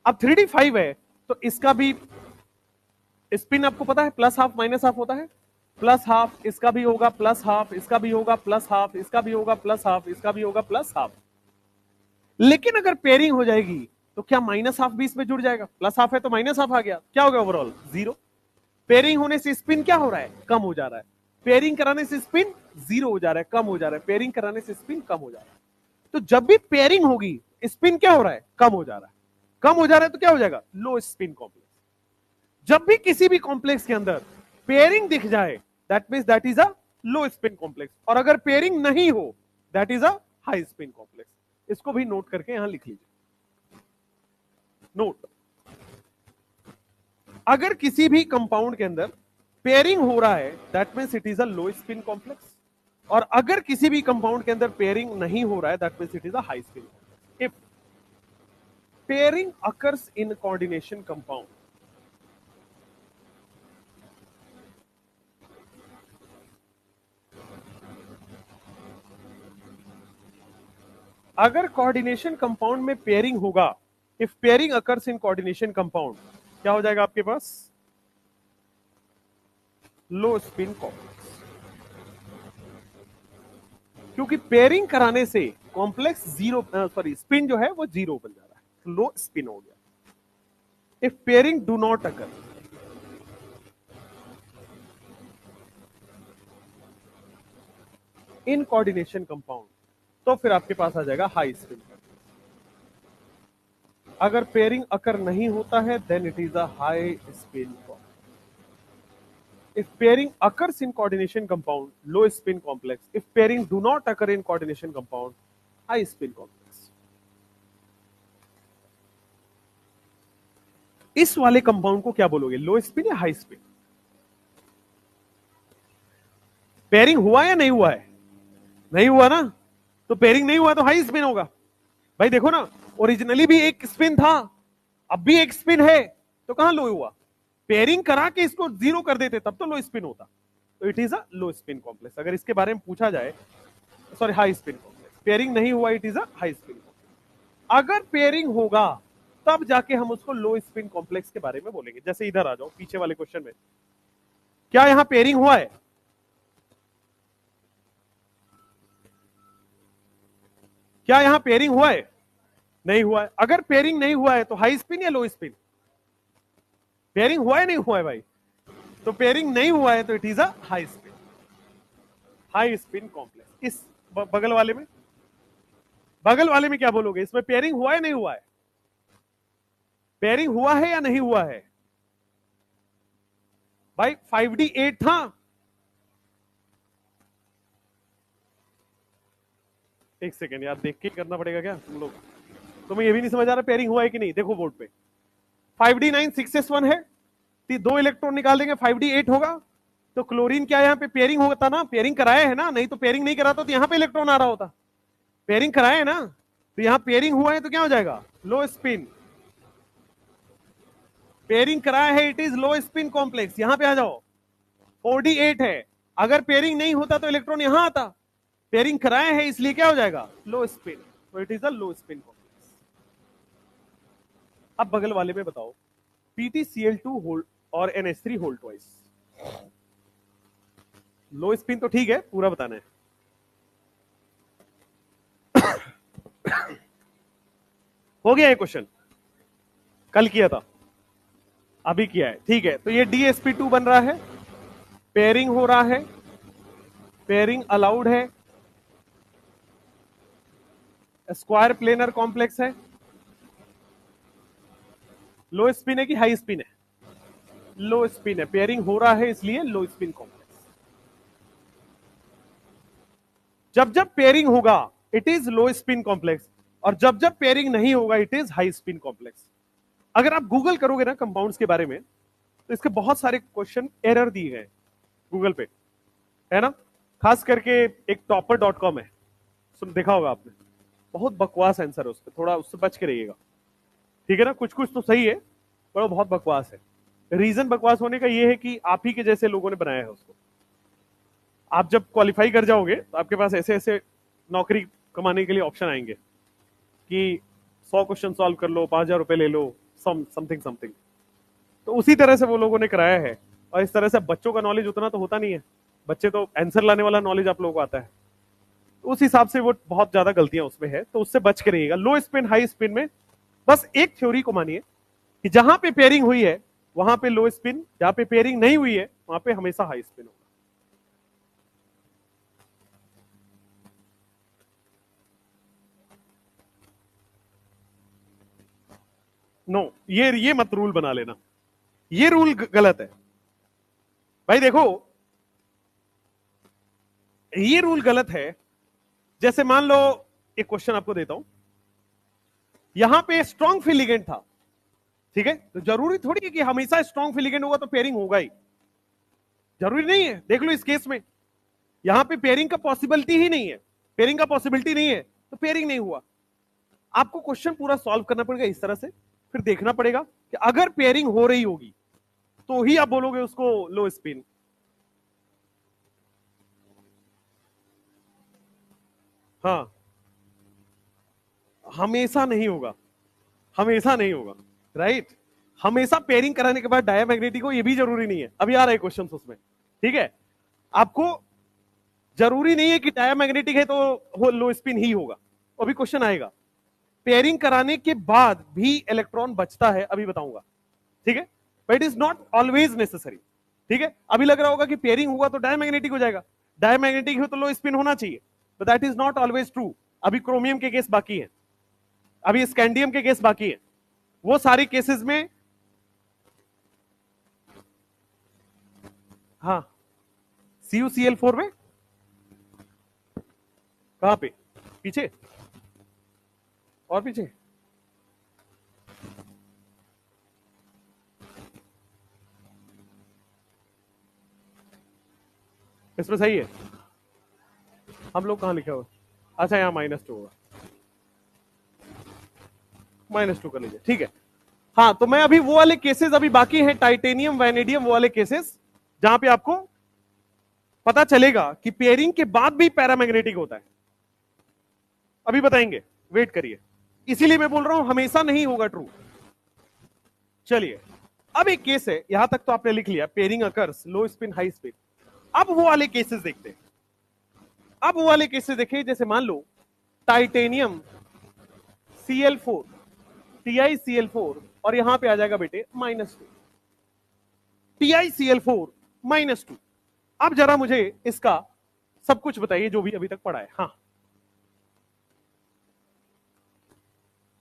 अब 3D5 है तो इसका भी स्पिन आपको पता है +½ -½ होता है, +½ इसका भी होगा, +½ इसका भी होगा, +½ इसका भी होगा, +½ इसका भी होगा, +½ लेकिन अगर पेयरिंग हो जाएगी तो क्या -½ भी इसमें जुड़ जाएगा, +½ है तो -½ आ गया, क्या हो गया ओवरऑल 0। पेयरिंग होने से स्पिन क्या हो रहा है, कम हो जा रहा है, पेयरिंग कराने से स्पिन 0 हो जा रहा है, कम हो जा रहा है, पेयरिंग कराने से स्पिन कम हो जा रहा है। तो जब भी पेयरिंग होगी स्पिन क्या हो रहा है, कम हो जा रहा है, कम हो जा रहा है तो क्या हो जाएगा, लो स्पिन कॉम्प्लेक्स। जब भी किसी भी कॉम्प्लेक्स के अंदर पेयरिंग दिख जाए that means that is a low spin complex, और अगर पेयरिंग नहीं हो that is a high spin complex. इसको भी नोट करके यहां लिख लीजिए, नोट। अगर किसी भी कंपाउंड के अंदर पेयरिंग हो रहा है that means it is a low spin complex, और अगर किसी भी कंपाउंड के अंदर पेयरिंग नहीं हो रहा है that means it is a high spin complex. If pairing occurs in coordination compound, अगर कोऑर्डिनेशन कंपाउंड में पेयरिंग होगा, if pairing occurs in coordination compound, क्या हो जाएगा आपके पास? Low spin complex. क्योंकि पेयरिंग कराने से कॉम्प्लेक्स जीरो, सॉरी स्पिन जो है वो जीरो बन जा रहा है, लो स्पिन हो गया। If pairing do not occur in coordination compound, तो फिर आपके पास आ जाएगा हाई स्पिन। अगर पेयरिंग अकर नहीं होता है then it is a high spin complex. If pairing occurs in coordination compound, low spin complex. If pairing do not occur in coordination compound, high spin complex. इस वाले compound को क्या बोलोगे, लो spin या high spin? Pairing हुआ या नहीं हुआ है? नहीं हुआ ना, तो पेयरिंग नहीं हुआ तो हाई स्पिन होगा। भाई देखो ना, ओरिजिनली भी एक स्पिन था, अब भी एक स्पिन है, तो कहां लो हुआ? पेयरिंग करा के इसको जीरो कर देते तब तो लो स्पिन होता। तो it is a low spin complex. अगर इसके बारे में पूछा जाए, sorry high spin complex, pairing नहीं हुआ it is a high spin complex. अगर पेयरिंग होगा तब जाके हम उसको लो स्पिन कॉम्प्लेक्स के बारे में बोलेंगे। जैसे इधर आ जाओ पीछे वाले क्वेश्चन में, क्या यहां पेयरिंग हुआ है? क्या यहां पेयरिंग हुआ है? नहीं हुआ है। अगर पेयरिंग नहीं हुआ है तो हाई स्पिन या लो स्पिन? पेयरिंग हुआ है नहीं हुआ है भाई? तो पेयरिंग नहीं हुआ है तो it is a high spin, high spin complex. इस बगल वाले में, बगल वाले में क्या बोलोगे, इसमें पेयरिंग हुआ है नहीं हुआ है? पेयरिंग हुआ है या नहीं हुआ है? भाई 5D8 था, एक सेकेंड यार देख के करना पड़ेगा क्या तुम लोग? तुम्हें ये भी नहीं समझ आ रहा पेयरिंग हुआ है कि नहीं? देखो बोर्ड पे 5D9 6s1 है, दो इलेक्ट्रॉन निकाल देंगे 5D8 होगा। तो क्लोरीन क्या यहाँ पे पेयरिंग होता ना, पेयरिंग कराया है ना, नहीं तो पेयरिंग नहीं कराता तो यहाँ पे इलेक्ट्रॉन आ रहा होता। पेयरिंग कराया है ना, तो यहाँ पेयरिंग हुआ है तो क्या हो जाएगा, लो स्पिन। पेयरिंग कराया है it is low spin complex. यहाँ पे आ जाओ, 4D8 है, अगर पेयरिंग नहीं होता तो इलेक्ट्रॉन यहां आता, पेयरिंग कराया है इसलिए क्या हो जाएगा, लो स्पिन। तो it is a low spin complex. अब बगल वाले में बताओ, PtCl2 होल्ड और NH3 होल्ड ट्वाइस, लो स्पिन तो ठीक है, पूरा बताना है। हो गया ये क्वेश्चन, कल किया था, अभी किया है, ठीक है। तो ये DsP2 बन रहा है, पेयरिंग हो रहा है, पेयरिंग अलाउड है, स्क्वायर प्लेनर कॉम्प्लेक्स है, लो स्पिन है कि हाई स्पिन है? लो स्पिन है, पेयरिंग हो रहा है इसलिए लो स्पिन कॉम्प्लेक्स। जब जब पेयरिंग होगा it is low spin complex, और जब जब पेयरिंग नहीं होगा it is high spin complex. अगर आप गूगल करोगे ना कंपाउंड्स के बारे में, तो इसके बहुत सारे क्वेश्चन एरर दिए गए गूगल पे, है ना। खास करके एक topper.com है, सुन देखा होगा आपने, बहुत बकवास आंसर है उस पर, थोड़ा उससे बच के रहिएगा, ठीक है ना। कुछ कुछ तो सही है पर वो बहुत बकवास है। रीजन बकवास होने का ये है कि आप ही के जैसे लोगों ने बनाया है उसको। आप जब क्वालिफाई कर जाओगे तो आपके पास ऐसे ऐसे नौकरी कमाने के लिए ऑप्शन आएंगे कि 100 क्वेश्चन सॉल्व कर लो, 5,000 रुपए ले लो, समथिंग समथिंग। तो उसी तरह से वो लोगों ने कराया है, और इस तरह से बच्चों का नॉलेज उतना तो होता नहीं है, बच्चे तो आंसर लाने वाला नॉलेज आप लोगों को आता है, तो उस हिसाब से वो बहुत ज्यादा गलतियां उसमें है, तो उससे बच के रहिएगा। लो स्पिन हाई स्पिन में बस एक थ्योरी को मानिए कि जहां पे पेयरिंग हुई है वहां पे लो स्पिन, जहां पे पेयरिंग नहीं हुई है वहां पे हमेशा हाई स्पिन होगा। नो, ये मत रूल बना लेना, ये रूल गलत है भाई। देखो ये रूल गलत है। जैसे मान लो, एक क्वेश्चन आपको देता हूं, यहां पे स्ट्रॉन्ग फिलिगेंट था, ठीक है, तो जरूरी थोड़ी है कि हमेशा स्ट्रॉन्ग फिलिगेंट होगा तो पेयरिंग होगा ही, जरूरी नहीं है। देख लो इस केस में यहां पे पेयरिंग का पॉसिबिलिटी ही नहीं है, पेयरिंग का पॉसिबिलिटी नहीं है तो पेयरिंग नहीं हुआ। आपको क्वेश्चन पूरा सॉल्व करना पड़ेगा इस तरह से, फिर देखना पड़ेगा कि अगर पेयरिंग हो रही होगी तो ही आप बोलोगे उसको लो स्पिन। हाँ, हमेशा नहीं होगा, हमेशा नहीं होगा, राइट। हमेशा पेयरिंग कराने के बाद डायमैग्नेटिक हो ये भी जरूरी नहीं है, अभी आ रहे क्वेश्चन उसमें, ठीक है। आपको जरूरी नहीं है कि डायमैग्नेटिक है तो लो स्पिन ही होगा, अभी क्वेश्चन आएगा। पेयरिंग कराने के बाद भी इलेक्ट्रॉन बचता है, अभी बताऊंगा, ठीक है। But it is not always necessary, ठीक है। अभी लग रहा होगा कि पेयरिंग हुआ तो डायमैग्नेटिक हो जाएगा, डायमैग्नेटिक हो तो लो स्पिन होना चाहिए, but that is not always true. अभी क्रोमियम के केस बाकी है, अभी स्कैंडियम के केस बाकी है, वो सारे केसेस में। हाँ, CuCl4 में कहां पे, पीछे और पीछे, इसमें सही है। हम लोग कहां लिखा हुआ, अच्छा यहां -2 होगा, -2 कर लीजिए, ठीक है। हाँ, तो मैं अभी वो वाले केसेस अभी बाकी हैं, टाइटेनियम वैनेडियम, वो वाले केसेस जहां पे आपको पता चलेगा कि पेयरिंग के बाद भी पैरामैग्नेटिक होता है, अभी बताएंगे, वेट करिए। इसीलिए मैं बोल रहा हूं हमेशा नहीं होगा ट्रू। चलिए, अब एक केस है, यहां तक तो आपने लिख लिया, पेयरिंग अकर्स लो स्पिन हाई स्पिन। अब वो वाले केसेस देखते हैं, अब वो वाले केसेस देखिए, जैसे मान लो टाइटेनियम Cl4, TiCl4, और यहां पे आ जाएगा बेटे -2, TiCl4 -2। अब जरा मुझे इसका सब कुछ बताइए जो भी अभी तक पढ़ा है। हाँ,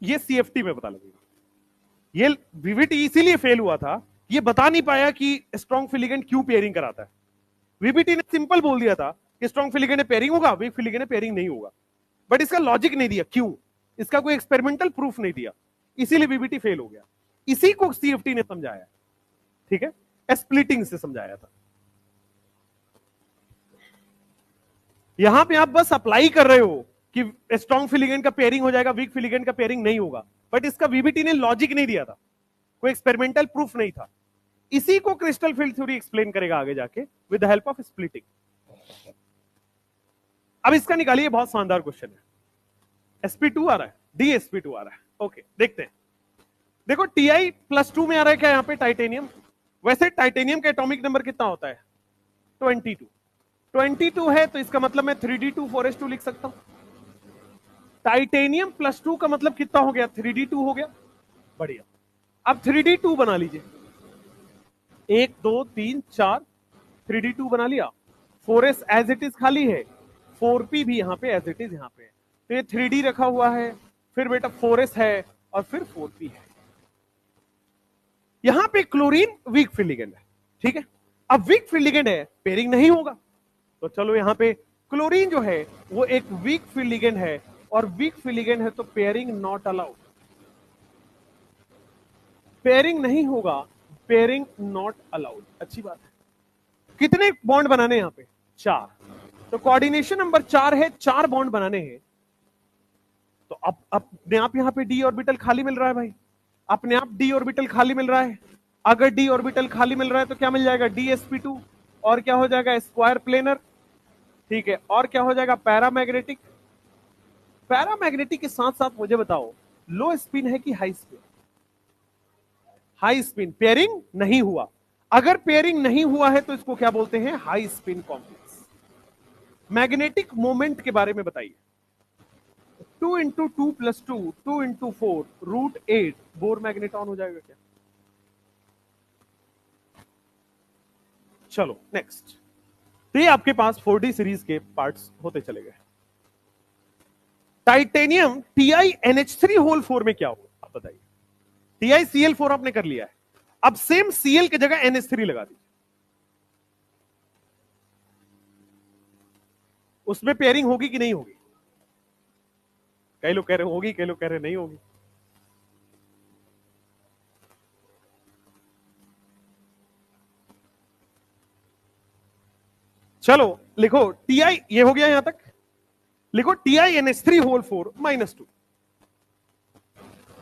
ये CFT में पता लगेगा, ये VBT इसीलिए फेल हुआ था, ये बता नहीं पाया कि स्ट्रॉन्ग फिलिगेंट क्यों पेयरिंग कराता है। VBT ने सिंपल बोल दिया था कि स्ट्रॉन्ग फिलिगेंट है पेयरिंग होगा, वीक फिलिगेंट है पेयरिंग नहीं होगा, बट इसका लॉजिक नहीं दिया क्यों, इसका कोई एक्सपेरिमेंटल प्रूफ नहीं दिया, इसीलिए VBT फेल हो गया। इसी को CFT ने समझाया, ठीक है, स्प्लिटिंग से समझाया था। यहां पे आप बस अप्लाई कर रहे हो कि स्ट्रॉन्ग फिलिगेंट का पेयरिंग हो जाएगा, वीक फिलिगेंट का पेयरिंग नहीं होगा, बट इसका VBT ने लॉजिक नहीं दिया था, कोई एक्सपेरिमेंटल प्रूफ नहीं था। इसी को क्रिस्टल फील्ड थ्योरी एक्सप्लेन करेगा आगे जाके with the help of splitting. अब इसका निकालिए, बहुत शानदार क्वेश्चन है। sp2 आ रहा है, DsP2 आ रहा है, ओके देखते हैं। देखो Ti+2 में आ रहा है क्या यहां पे टाइटेनियम, वैसे टाइटेनियम का एटॉमिक नंबर कितना होता है 22, 22 है तो इसका मतलब मैं 3d2 लिख सकता हूं। टाइटेनियम +2 का मतलब कितना हो गया 3d2 हो गया, बढ़िया। अब 3d2 बना लीजिए, 1 2 3 4, 3d2 बना लिया। 4s एज इट इज खाली है, 4p भी यहां पे एज इट इज यहां पे है, तो ये 3d रखा हुआ है, फिर बेटा 4s है और फिर 4p है। यहां पे क्लोरीन वीक फील्ड लिगेंड है, ठीक है। अब वीक फील्ड लिगेंड है, पेयरिंग नहीं होगा, तो चलो यहां पे क्लोरीन जो है वो एक वीक फील्ड लिगेंड है, और वीक फील्ड लिगेंड है तो पेयरिंग नॉट अलाउड, पेयरिंग नहीं होगा, पेयरिंग नॉट अलाउड, अच्छी बात है। कितने बॉन्ड बनाने यहां पे 4, तो कोऑर्डिनेशन नंबर 4 है, 4 बॉन्ड बनाने हैं, तो अब अपने आप यहां पे डी ऑर्बिटल खाली मिल रहा है भाई, अपने आप डी ऑर्बिटल खाली मिल रहा है। अगर डी ऑर्बिटल खाली मिल रहा है तो क्या मिल जाएगा DsP2, और क्या हो जाएगा स्क्वायर प्लेनर, ठीक है, और क्या हो जाएगा पैरामैग्नेटिक। पैरामैग्नेटिक के साथ साथ मुझे बताओ लो स्पिन है कि high spin, high spin, pairing नहीं हुआ। अगर पेयरिंग नहीं हुआ है तो इसको क्या बोलते हैं high spin complex. Magnetic moment के बारे में बताइए, 2 इंटू 2+2, 2 इंटू 4 √8 बोर मैग्नेटॉन हो जाएगा क्या। चलो नेक्स्ट, तो ये आपके पास 4D सीरीज के पार्ट्स होते चले गए। टाइटेनियम TiNH3 होल 4 में क्या होगा आप बताइए। TiCl4 आपने कर लिया है, अब सेम Cl की जगह NH3 लगा दीजिए, उसमें पेयरिंग होगी कि नहीं होगी, कई लोग कह रहे होगी, कई लोग कह रहे नहीं होगी। चलो लिखो Ti, ये हो गया यहां तक, लिखो TiNH3 whole 4 -2,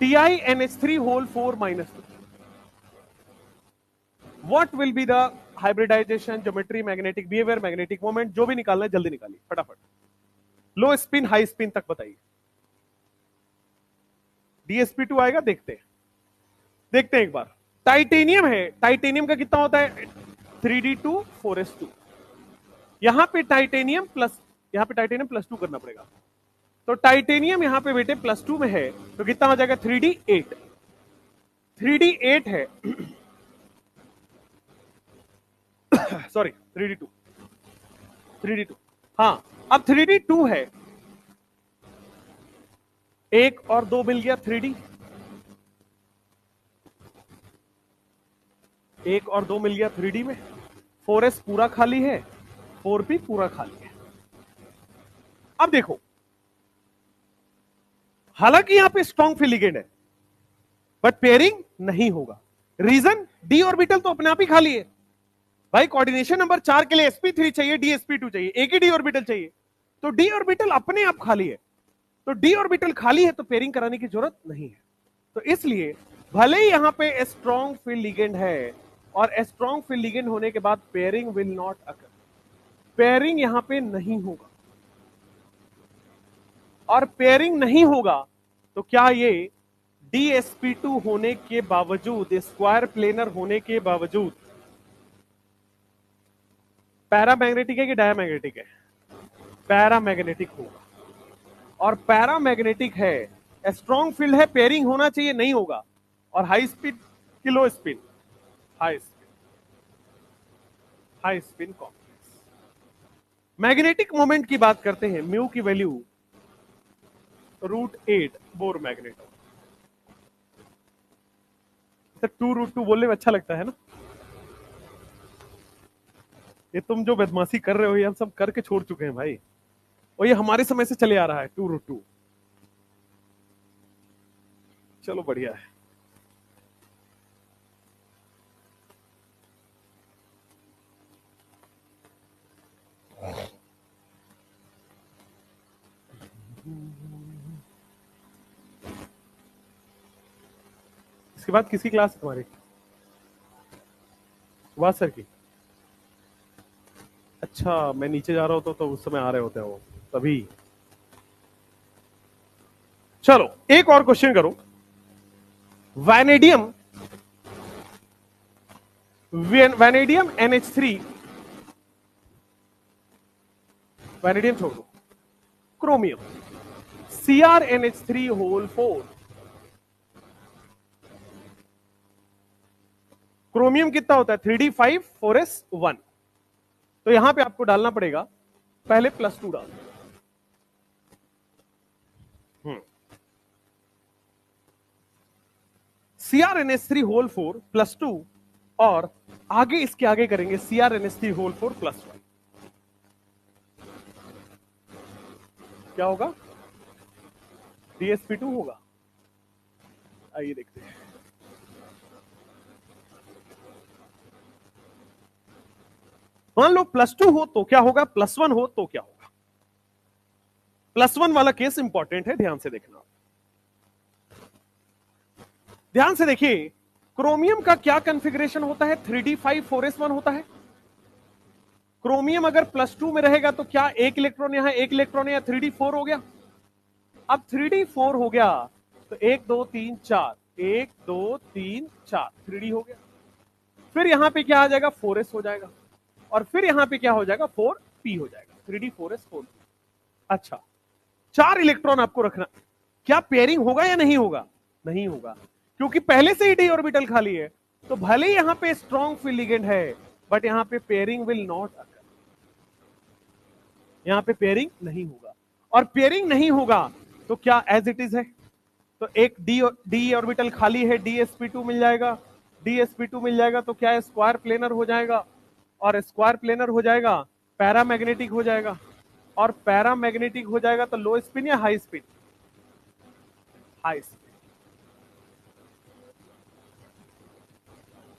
TiNH3 whole 4 -2, what will be the hybridisation, geometry, magnetic behaviour, magnetic moment, जो भी निकालना है जल्दी निकालिए फटाफट। लो स्पिन हाई स्पिन तक बताइए। DsP2 आएगा, देखते हैं, देखते हैं एक बार। टाइटेनियम है, टाइटेनियम का कितना होता है 3d2 4s2, यहां पे टाइटेनियम प्लस 2 करना पड़ेगा। तो टाइटेनियम यहां पे बेटे +2 में है, तो कितना हो जाएगा 3d8, 3d8 है सॉरी 3d2, 3d2, हाँ अब 3d2 है, एक और दो मिल गया 3d, एक और दो मिल गया 3d में, 4s पूरा खाली है, 4p पूरा खाली है। अब देखो, हालांकि यहां पे स्ट्रॉन्ग फ्री लिगेंड है, बट पेयरिंग नहीं होगा। रीजन, डी ऑर्बिटल तो अपने आप ही खाली है भाई, कोऑर्डिनेशन नंबर 4 के लिए sp3 चाहिए, डी sp2 चाहिए, एक ही डी ऑर्बिटल चाहिए, तो डी ऑर्बिटल अपने आप खाली है, तो डी ऑर्बिटल खाली है तो पेयरिंग कराने की जरूरत नहीं है। तो इसलिए भले ही यहां पे स्ट्रॉन्ग फील्ड लिगेंड है, और स्ट्रॉन्ग फील्ड लिगेंड होने के बाद pairing will not occur, pairing यहां पे नहीं होगा, और पेयरिंग नहीं होगा तो क्या ये DsP2 होने के बावजूद, स्क्वायर प्लेनर होने के बावजूद पैरामैग्नेटिक है कि डायमैग्नेटिक है? पैरामैग्नेटिक होगा, और पैरामैग्नेटिक है, स्ट्रॉन्ग फील्ड है, पेयरिंग होना चाहिए, नहीं होगा, और हाई स्पीड की लो spin, high spin complex. Magnetic moment की बात करते हैं, म्यू की वैल्यू √8 बोर मैग्नेट, 2√2 बोलने में अच्छा लगता है ना, ये तुम जो बदमाशी कर रहे हो ये हम सब करके छोड़ चुके हैं भाई, और ये हमारे समय से चले आ रहा है 2√2। चलो बढ़िया है। इसके बाद किसकी क्लास है तुम्हारी? सुभाष सर की? अच्छा, मैं नीचे जा रहा होता तो उस समय आ रहे होते हैं वो, तभी। चलो एक और क्वेश्चन करो। वैनेडियम, वैनेडियम NH3, वैनेडियम छोड़ दो, क्रोमियम CrNH3 होल 4, क्रोमियम कितना होता है 3d5 4s1, तो यहां पे आपको डालना पड़ेगा, पहले +2 डाल, CrNH3 होल 4 +2, और आगे इसके आगे करेंगे CrNH3 होल 4 +1, क्या होगा? DsP2 होगा। आइए देखते हैं। मान लो +2 हो तो क्या होगा, +1 हो तो क्या होगा? +1 वाला केस इंपॉर्टेंट है, ध्यान से देखना, ध्यान से देखिए। क्रोमियम का क्या कॉन्फ़िगरेशन होता है? 3d5 4s1 होता है। क्रोमियम अगर +2 में रहेगा तो क्या एक इलेक्ट्रॉन यहां, एक इलेक्ट्रॉन यहां, 3d4 हो गया। अब 3d4 हो गया तो 1 2 3 4, 1 2 3 4, 3d हो गया। फिर यहां पे क्या आ जाएगा, 4s हो जाएगा, और फिर यहां पे क्या हो जाएगा, 4p हो जाएगा, 3d 4s 4p। अच्छा, 4 इलेक्ट्रॉन आपको रखना, क्या पेयरिंग होगा या नहीं होगा? नहीं होगा, क्योंकि पहले से ही डी ऑर्बिटल खाली है, तो भले ही यहां पे स्ट्रॉन्ग फील्ड लिगेंड है, बट यहां पे पेयरिंग विल नॉट अकर, यहां पे पेयरिंग नहीं होगा, और पेयरिंग नहीं होगा तो क्या एज इट इज है, तो एक डी ऑर्बिटल खाली है, DsP2 मिल जाएगा, DsP2 मिल जाएगा तो क्या स्क्वायर प्लेनर हो जाएगा, और स्क्वायर प्लेनर हो जाएगा पैरामैग्नेटिक हो जाएगा, और पैरामैग्नेटिक हो जाएगा तो लो स्पिन या high spin? High spin.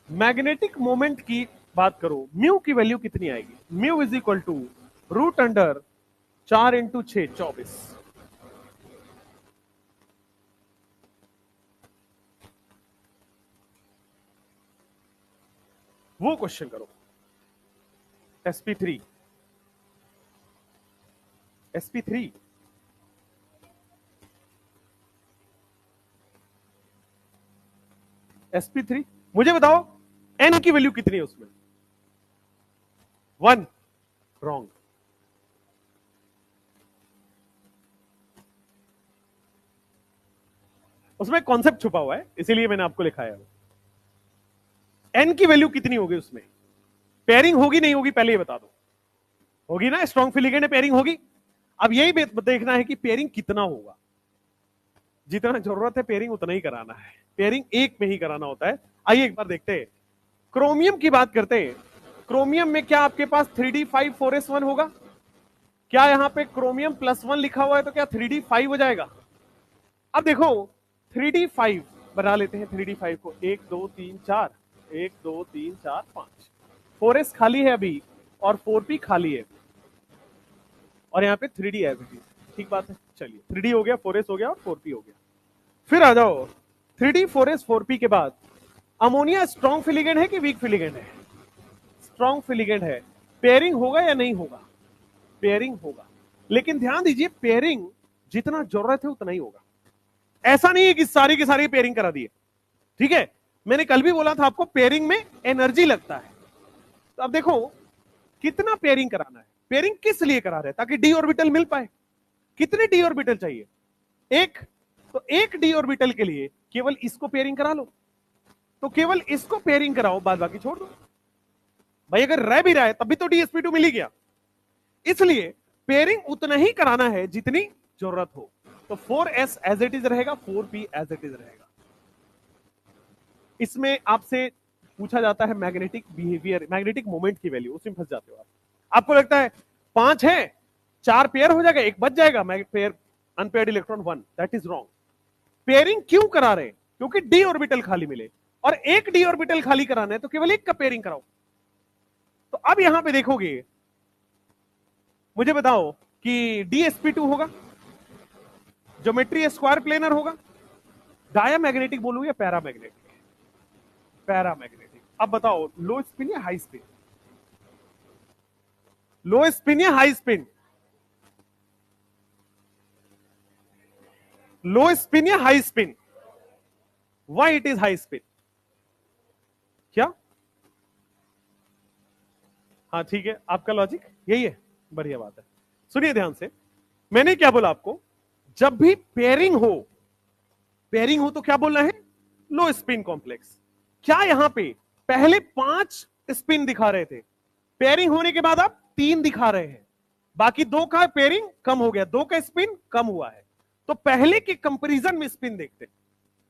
Magnetic moment की बात करो, म्यू की वैल्यू कितनी आएगी? म्यू √4 × 6 24, वो क्वेश्चन करो। sp3, sp3, sp3 मुझे बताओ n की वैल्यू कितनी है उसमें? 1। रॉन्ग। उसमें कॉन्सेप्ट छुपा हुआ है, इसीलिए मैंने आपको लिखाया है। n की वैल्यू कितनी होगी उसमें? पेयरिंग होगी नहीं होगी पहले ये बता दो। होगी ना, स्ट्रॉन्ग फिलिगेंट है, पेयरिंग होगी। अब यही देखना है कि पेयरिंग कितना होगा। जितना जरूरत है पेयरिंग उतना ही कराना है, पेयरिंग एक में ही कराना होता है। आइए एक बार देखते हैं, क्रोमियम की बात करते हैं। क्रोमियम में क्या आपके पास 3d5 4s1 होगा? क्या यहां पे क्रोमियम +1 लिखा हुआ है तो क्या 3d5 हो जाएगा? अब देखो 3d5 बना लेते हैं, 3d5 को 1 2 3 4, 1 2 3 4 5, 4s खाली है अभी और 4p खाली है, और यहाँ पे 3d है अभी। ठीक बात है, चलिए 3d हो गया, 4s हो गया और 4p हो गया। फिर आ जाओ 3d 4s 4p के बाद, अमोनिया स्ट्रॉन्ग फिलिगेंट है कि वीक फिलिगेंट है? स्ट्रॉन्ग फिलिगेंट है। पेयरिंग होगा या नहीं होगा? पेयरिंग होगा, लेकिन ध्यान दीजिए पेयरिंग जितना जरूरत है उतना ही होगा। ऐसा नहीं है कि सारी की सारी पेयरिंग करा दी है, ठीक है? मैंने कल भी बोला था आपको पेयरिंग में एनर्जी लगता है। तो अब देखो कितना पेयरिंग कराना है, पेयरिंग किस लिए करा रहे हैं? ताकि डी ऑर्बिटल मिल पाए। कितने डी ऑर्बिटल चाहिए? एक। तो एक डी ऑर्बिटल के लिए केवल इसको पेयरिंग करा लो, तो केवल इसको पेयरिंग कराओ, बाद बाकी छोड़ दो। भाई अगर रह भी रहा है तब भी तो DsP2 मिल ही गया। इसलिए पेयरिंग उतना ही कराना है जितनी जरूरत हो। तो 4s एज इट इज रहेगा, 4p एज इट इज रहेगा। इसमें आपसे पूछा जाता है मैग्नेटिक बिहेवियर, मैग्नेटिक मोमेंट की वैल्यू, उसमें फंस जाते हो आप। आपको लगता है 5 है, 4 पेयर हो जाएगा, एक बच जाएगा, pair unpaired electron 1। That is wrong. Pairing क्यों करा रहे? क्योंकि डी ऑर्बिटल खाली मिले, और एक डी ऑर्बिटल खाली कराना है तो केवल एक का पेयरिंग कराओ। तो अब यहां पे देखोगे, मुझे बताओ कि DsP2 होगा, ज्योमेट्री स्क्वायर प्लेनर होगा, डायामैग्नेटिक बोलूं या पैरामैग्नेटिक? पैरामैग्नेटिक। अब बताओ लो स्पिन या हाई स्पिन? लो स्पिन या हाई स्पिन? लो स्पिन या high spin? Why it is high spin? क्या? हाँ ठीक है, आपका लॉजिक यही है, बढ़िया बात है। सुनिए ध्यान से, मैंने क्या बोला आपको, जब भी पेयरिंग हो, पेयरिंग हो तो क्या बोलना है? लो स्पिन कॉम्प्लेक्स। क्या यहां पे पहले 5 स्पिन दिखा रहे थे, पेयरिंग होने के बाद आप 3 दिखा रहे हैं, बाकी 2 का पेयरिंग कम हो गया, 2 का स्पिन कम हुआ है, तो पहले के कंपैरिजन में स्पिन देखते हैं,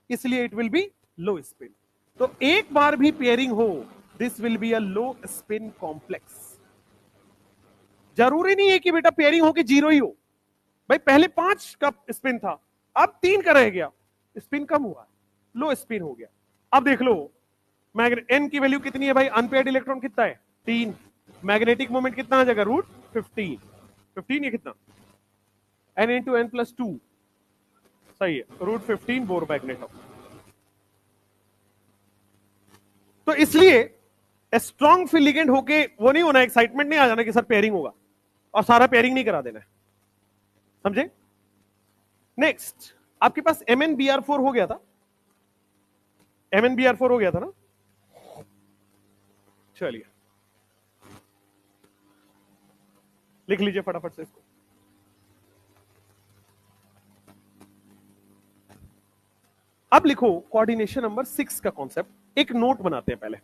इसलिए it will be low spin. तो एक बार भी पेयरिंग हो, this will be a low spin complex. जरूरी नहीं है कि बेटा पेयरिंग हो कि 0 ही हो। भाई पहले 5 का स्पिन था, अब 3 का रह गया, स्पिन कम हुआ, लो स्पिन हो गया। अब देख लो एन की वैल्यू कितनी है भाई? अनपेयर्ड इलेक्ट्रॉन कितना है? 3। मैग्नेटिक मोमेंट कितना आ जाएगा? √15। 15 ये कितना? n×n+2, सही है, √15 बोर मैग्नेट। तो इसलिए स्ट्रॉन्ग फिलिगेंट होके वो नहीं होना, एक्साइटमेंट नहीं आ जाना कि सर पेयरिंग होगा और सारा पेयरिंग नहीं करा देना है, समझे? नेक्स्ट आपके पास MnBr4 हो गया था, MnBr4 हो गया था ना? चलिए लिख लीजिए फटाफट से इसको। अब लिखो कोऑर्डिनेशन नंबर 6 का कॉन्सेप्ट। एक नोट बनाते हैं, पहले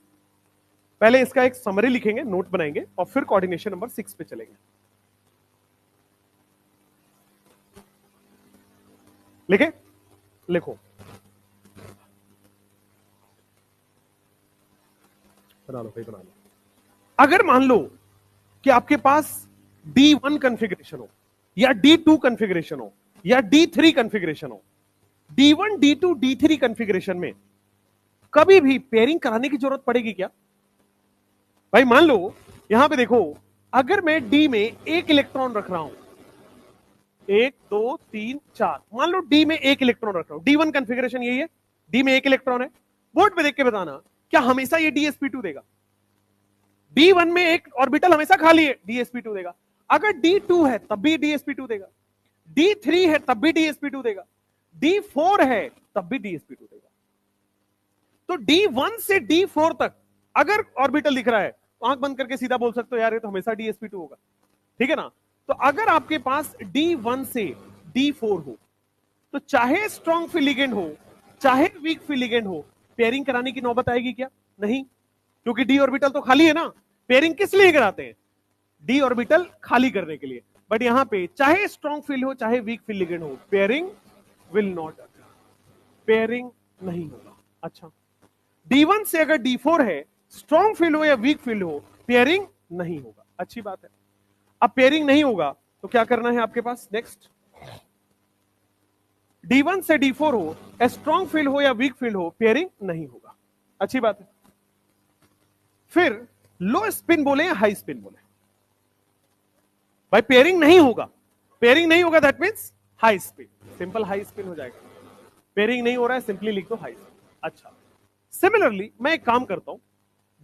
पहले इसका एक समरी लिखेंगे, नोट बनाएंगे, और फिर कोऑर्डिनेशन नंबर 6 पे चलेंगे। लिखे? लिखो, बना लो भाई, बना लो। अगर मान लो कि आपके पास D1 कॉन्फ़िगरेशन हो, या D2 कॉन्फ़िगरेशन हो, या D3 कॉन्फ़िगरेशन हो, D1 D2 D3 कॉन्फ़िगरेशन में कभी भी पेयरिंग कराने की जरूरत पड़ेगी क्या? भाई मान लो यहां पे देखो, अगर मैं D में एक इलेक्ट्रॉन रख रहा हूं, 1 2 3 4, मान लो D में एक इलेक्ट्रॉन रख रहा हूं, D1 कॉन्फ़िगरेशन यही है, D में एक इलेक्ट्रॉन है। बोर्ड पे देख के बताना क्या हमेशा ये DsP2 देगा? D1 में एक ऑर्बिटल हमेशा खाली है, DsP2 देगा। अगर D2 है तब भी DsP2 देगा, D3 है तब भी DsP2 देगा, D4 है तब भी DsP2 देगा। तो D1 से D4 तक अगर ऑर्बिटल दिख रहा है तो आंख बंद करके सीधा बोल सकते हो यार ये तो हमेशा DsP2 होगा, ठीक है ना। तो अगर आपके पास D1 से D4 हो तो चाहे स्ट्रॉन्ग फील्ड लिगेंड हो चाहे वीक फील्ड लिगेंड हो, पेयरिंग कराने की नौबत आएगी क्या? नहीं, क्योंकि डी ऑर्बिटल तो खाली है ना। पेयरिंग किस लिए कराते हैं? डी ऑर्बिटल खाली करने के लिए। बट यहां पे चाहे स्ट्रॉन्ग फील्ड हो चाहे वीक फील्ड लिगेंड हो, pairing will not occur, pairing नहीं होगा। अच्छा, D1 से अगर D4 है, स्ट्रॉन्ग फील्ड हो या वीक फील्ड हो, पेयरिंग नहीं होगा। अच्छी बात है। अब पेयरिंग नहीं होगा तो क्या करना है आपके पास? नेक्स्ट, D1 से D4 हो, स्ट्रॉन्ग फील्ड हो या वीक फील्ड हो, पेयरिंग नहीं होगा। अच्छी बात है। फिर लो स्पिन बोले या हाई स्पिन बोले? भाई पेयरिंग नहीं होगा, पेयरिंग नहीं होगा that means high spin, simple high spin हो जाएगा। पेयरिंग नहीं हो रहा है, सिंपली लिख दो हाई स्पिन। अच्छा, सिमिलरली मैं एक काम करता हूं,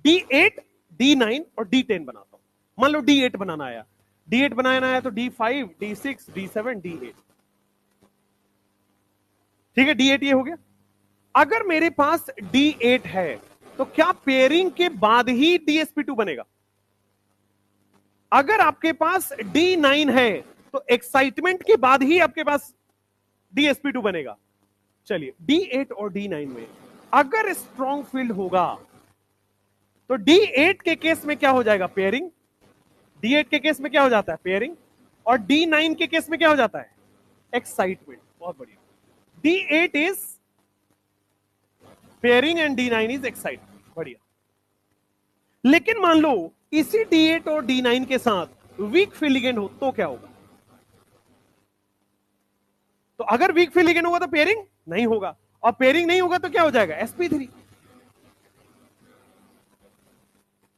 D8, D9 और D10 बनाता हूं। मान लो D8 बनाना आया, D8 बनाना आया तो D5, D6, D7, D8, ठीक है। D8 ये हो गया। अगर मेरे पास D8 है तो क्या पेयरिंग के बाद ही DsP2 बनेगा? अगर आपके पास D9 है तो एक्साइटमेंट के बाद ही आपके पास DsP2 बनेगा। चलिए, D8 और D9 में अगर स्ट्रॉन्ग फील्ड होगा तो D8 के केस में क्या हो जाएगा? पेयरिंग। D8 के केस में क्या हो जाता है? पेयरिंग। और D9 के केस में क्या हो जाता है? एक्साइटमेंट। बहुत बढ़िया। D8 is pairing and D9 is excitement. बढ़िया। लेकिन मान लो इसी D8 और D9 के साथ वीक फील्ड लिगेंड हो तो क्या होगा? तो अगर वीक फील्ड लिगेंड होगा तो पेयरिंग नहीं होगा, और पेयरिंग नहीं होगा तो क्या हो जाएगा? sp3।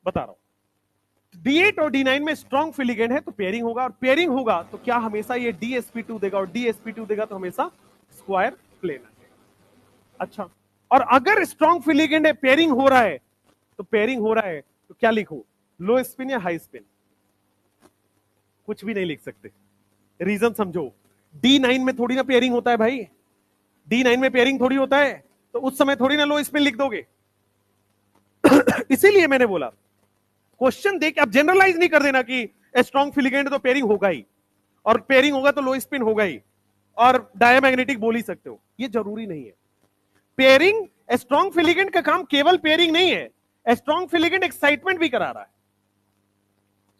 बता रहा हूं, D8 और D9 में स्ट्रॉन्ग फील्ड लिगेंड है तो पेयरिंग होगा, और पेयरिंग होगा तो क्या हमेशा ये DsP2 देगा, और DsP2 देगा तो हमेशा स्क्वायर प्लेनर है। अच्छा, और अगर स्ट्रॉन्ग फील्ड लिगेंड है, पेयरिंग हो रहा है, तो पेयरिंग हो रहा है तो क्या लिखूं? लो स्पिन या हाई स्पिन? कुछ भी नहीं लिख सकते। रीजन समझो, D9 में थोड़ी ना पेयरिंग होता है भाई, D9 में पेयरिंग थोड़ी होता है, तो उस समय थोड़ी ना लो स्पिन लिख दोगे। इसीलिए मैंने बोला क्वेश्चन देख आप जनरलाइज नहीं कर देना कि स्ट्रॉन्ग फील्ड लिगेंड तो पेयरिंग होगा ही, और पेयरिंग होगा तो लो स्पिन होगा ही, और डायमैग्नेटिक बोल ही सकते हो। ये जरूरी नहीं है। पेयरिंग, स्ट्रॉन्ग फील्ड लिगेंड का काम केवल पेयरिंग नहीं है, स्ट्रॉन्ग फील्ड लिगेंड एक्साइटमेंट भी करा रहा है।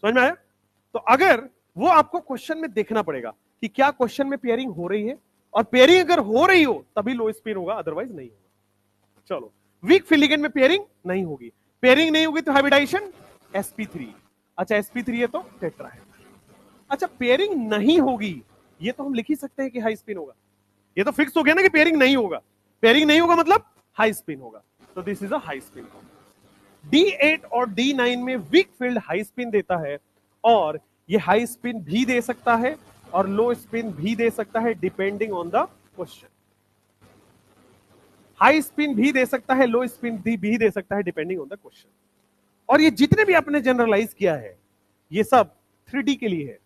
समझ में आया? तो अगर वो आपको क्वेश्चन में देखना पड़ेगा कि क्या क्वेश्चन में पेयरिंग हो रही है, और पेयरिंग अगर हो रही हो तभी लो स्पिन होगा, अदरवाइज नहीं होगा। चलो, वीक फील्ड लिगेंड में पेयरिंग नहीं होगी, पेयरिंग नहीं होगी तो हाइब्रिडाइजेशन sp3। अच्छा, sp3 है तो टेट्रा है। अच्छा, पेयरिंग नहीं होगी ये तो हम लिख ही सकते हैं कि हाई स्पिन होगा। ये तो फिक्स हो गया ना कि पेयरिंग नहीं होगा, पेयरिंग नहीं होगा मतलब हाई स्पिन होगा, तो this is a high spin. D8 और D9 में वीक फील्ड हाई स्पिन देता है, और ये हाई स्पिन भी दे सकता है और लो स्पिन भी दे सकता है, depending on the question. High spin भी दे सकता है, लो स्पिन भी दे सकता है, डिपेंडिंग ऑन द क्वेश्चन। और ये जितने भी आपने जनरलाइज किया है ये सब 3D के लिए है।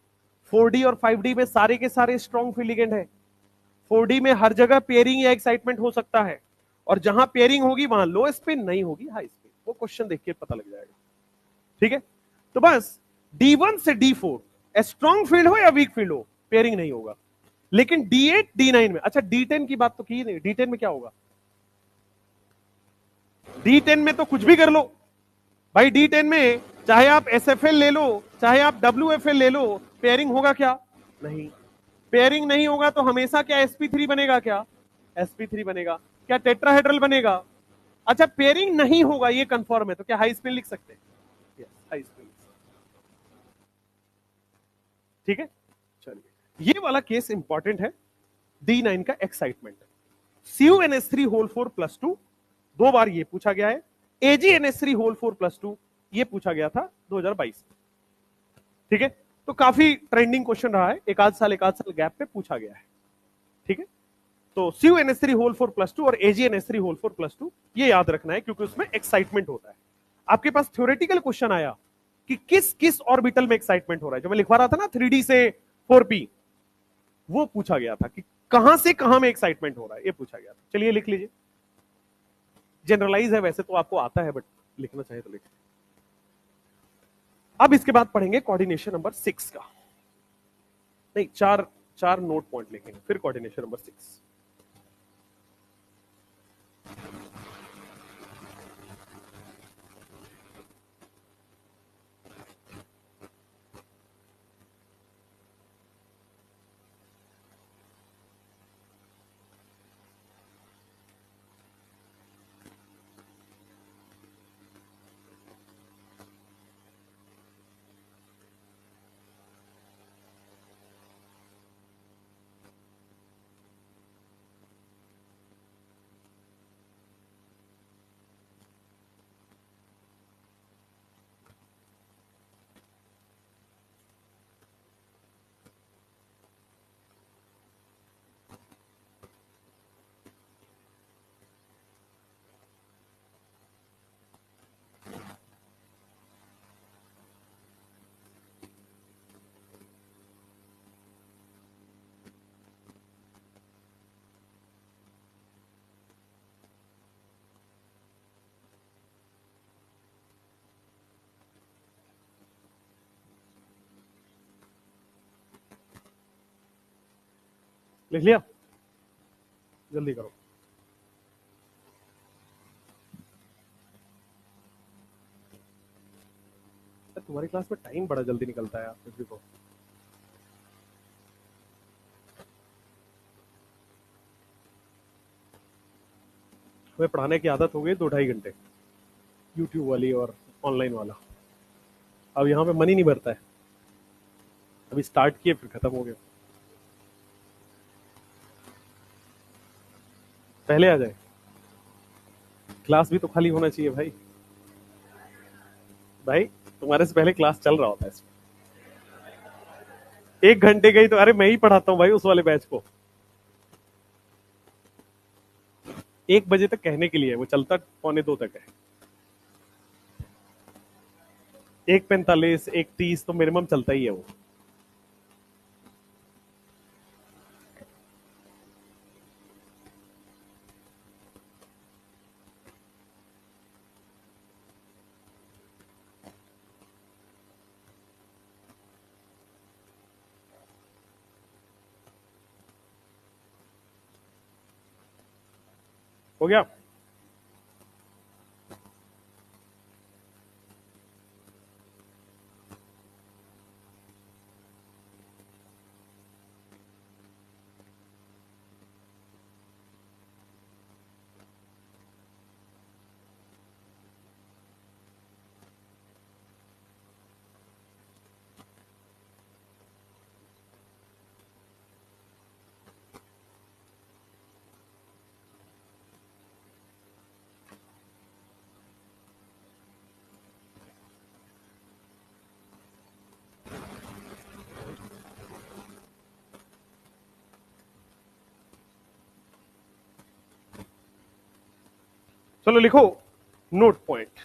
4D और 5D में सारे के सारे स्ट्रॉन्ग फील्ड लिगेंड है। 4D में हर जगह पेयरिंग या एक्साइटमेंट हो सकता है, और जहां पेयरिंग होगी वहां लो स्पिन, नहीं होगी हाई स्पिन। वो क्वेश्चन देख के पता लग जाएगा। ठीक है, तो बस D1 से D4 स्ट्रॉन्ग फील्ड हो या वीक फील्ड हो, पेयरिंग नहीं होगा। लेकिन D8 D9 में, अच्छा D10 की बात तो की नहीं, D10 में क्या होगा? D10 में तो कुछ भी कर लो भाई। D10 में चाहे आप SFL ले लो चाहे आप WFL ले लो, पेयरिंग होगा क्या? नहीं। पेयरिंग नहीं होगा तो हमेशा क्या sp3 बनेगा? क्या sp3 बनेगा? क्या टेट्राहेड्रल बनेगा? अच्छा, पेयरिंग नहीं होगा ये कंफर्म है, तो क्या हाई स्पिन लिख सकते हैं? Yes, high spin. ठीक है, चलिए ये वाला केस इंपॉर्टेंट है, D9 का एक्साइटमेंट। CuNH3 होल 4 + 2 दो बार ये पूछा गया है, AgNH3 होल 4 + 2 ये पूछा गया था 2022 में। ठीक है, तो काफी ट्रेंडिंग क्वेश्चन रहा है, एक आध साल गैप पे पूछा गया है। ठीक है, तो CuNH3 होल 4 + 2 और AgNH3 होल 4 + 2 ये याद रखना है, क्योंकि उसमें एक्साइटमेंट होता है। आपके पास थ्योरेटिकल क्वेश्चन आया कि किस किस ऑर्बिटल में एक्साइटमेंट हो रहा है, जो मैं लिखवा रहा था ना 3D से 4p, वो पूछा गया था कि कहां से कहां में एक्साइटमेंट हो रहा है, ये पूछा गया था। चलिए लिख लीजिए, जनरलाइज है, वैसे तो आपको आता है, बट लिखना चाहे तो लिखें। अब इसके बाद पढ़ेंगे कोऑर्डिनेशन नंबर 6 का, नहीं, चार चार नोट पॉइंट लिखेंगे, फिर कोऑर्डिनेशन नंबर 6। लिख लिया? जल्दी करो। तुम्हारी क्लास में टाइम बड़ा जल्दी निकलता है यार, किसी को। हमें पढ़ाने की आदत हो गई 2-2.5 घंटे, यूट्यूब वाली और ऑनलाइन वाला। अब यहाँ पे मन ही नहीं भरता है। अभी स्टार्ट किए फिर खत्म हो गया। पहले आ जाए, क्लास भी तो खाली होना चाहिए भाई। भाई तुम्हारे से पहले क्लास चल रहा होता है इसमें। 1 घंटे गई तो अरे मैं ही पढ़ाता हूँ भाई उस वाले बैच को। 1 बजे तक कहने के लिए, वो चलता 1:45 तक है। 1:45, 1:30 तो मिनिमम चलता ही है वो। हो गया? चलो लिखो नोट पॉइंट।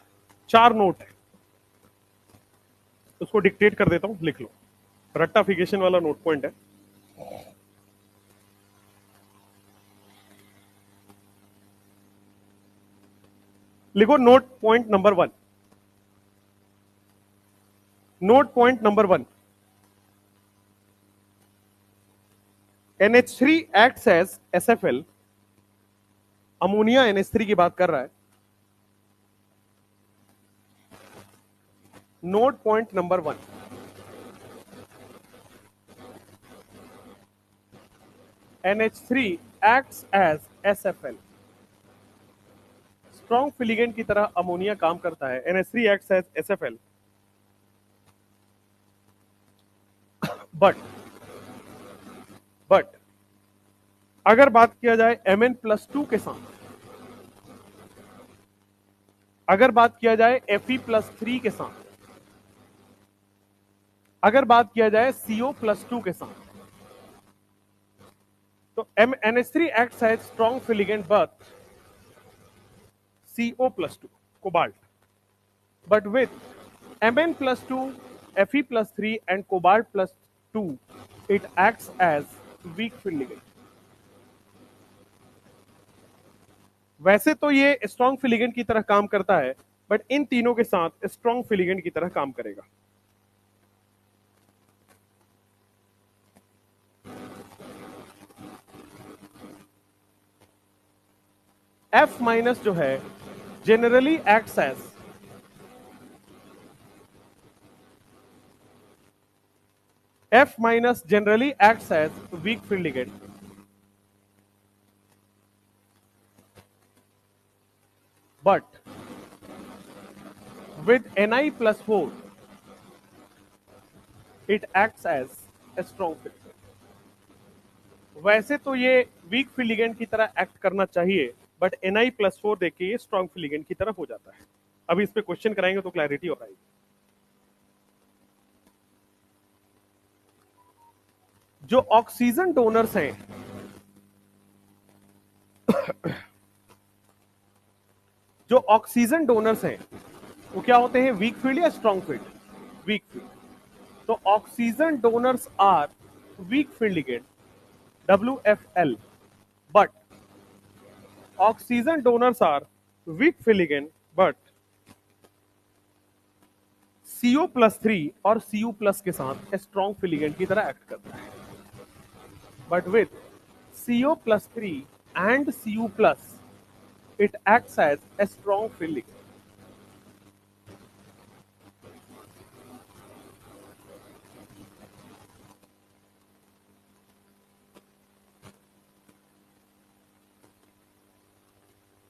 4 नोट है, उसको डिक्टेट कर देता हूं, लिख लो। रट्टाफिकेशन वाला नोट पॉइंट है। लिखो note point number 1। Note point number 1, NH3 acts as SFL। Ammonia NH3 की बात कर रहा है। Note point number 1, NH3 acts as SFL। Strong field ligand की तरह अमोनिया काम करता है। NH3 acts as SFL, but अगर बात किया जाए Mn+2 के साथ, अगर बात किया जाए Fe+3 के साथ, अगर बात किया जाए CO+2 के साथ, तो NH3 acts as strong filigant but CO+2 cobalt, but with Mn+2, Fe+3 and cobalt+2 it acts as weak field ligand। वैसे तो ये स्ट्रॉन्ग फिलिगेंट की तरह काम करता है, बट इन तीनों के साथ स्ट्रॉन्ग फिलिगेंट की तरह काम करेगा। F माइनस जो है generally acts as F minus generally acts as weak field ligand, but with Ni plus 4 it acts as a strong field ligand. वैसे तो ये वीक field ligand की तरह एक्ट करना चाहिए, बट Ni plus 4 देके ये स्ट्रॉन्ग field ligand की तरह हो जाता है। अभी इस पे क्वेश्चन कराएंगे तो क्लैरिटी हो पाएगी। जो ऑक्सीजन डोनर्स हैं, जो ऑक्सीजन डोनर्स हैं वो क्या होते हैं, वीक फील्ड या स्ट्रॉन्ग फील्ड? Weak field. तो oxygen donors are weak field ligand WFL, but oxygen donors are weak field ligand but CO+3 और Cu+ के साथ स्ट्रॉन्ग फील्ड लिगेंड की तरह एक्ट करता है। But with CO+3 and Cu+, it acts as a strong field ligand.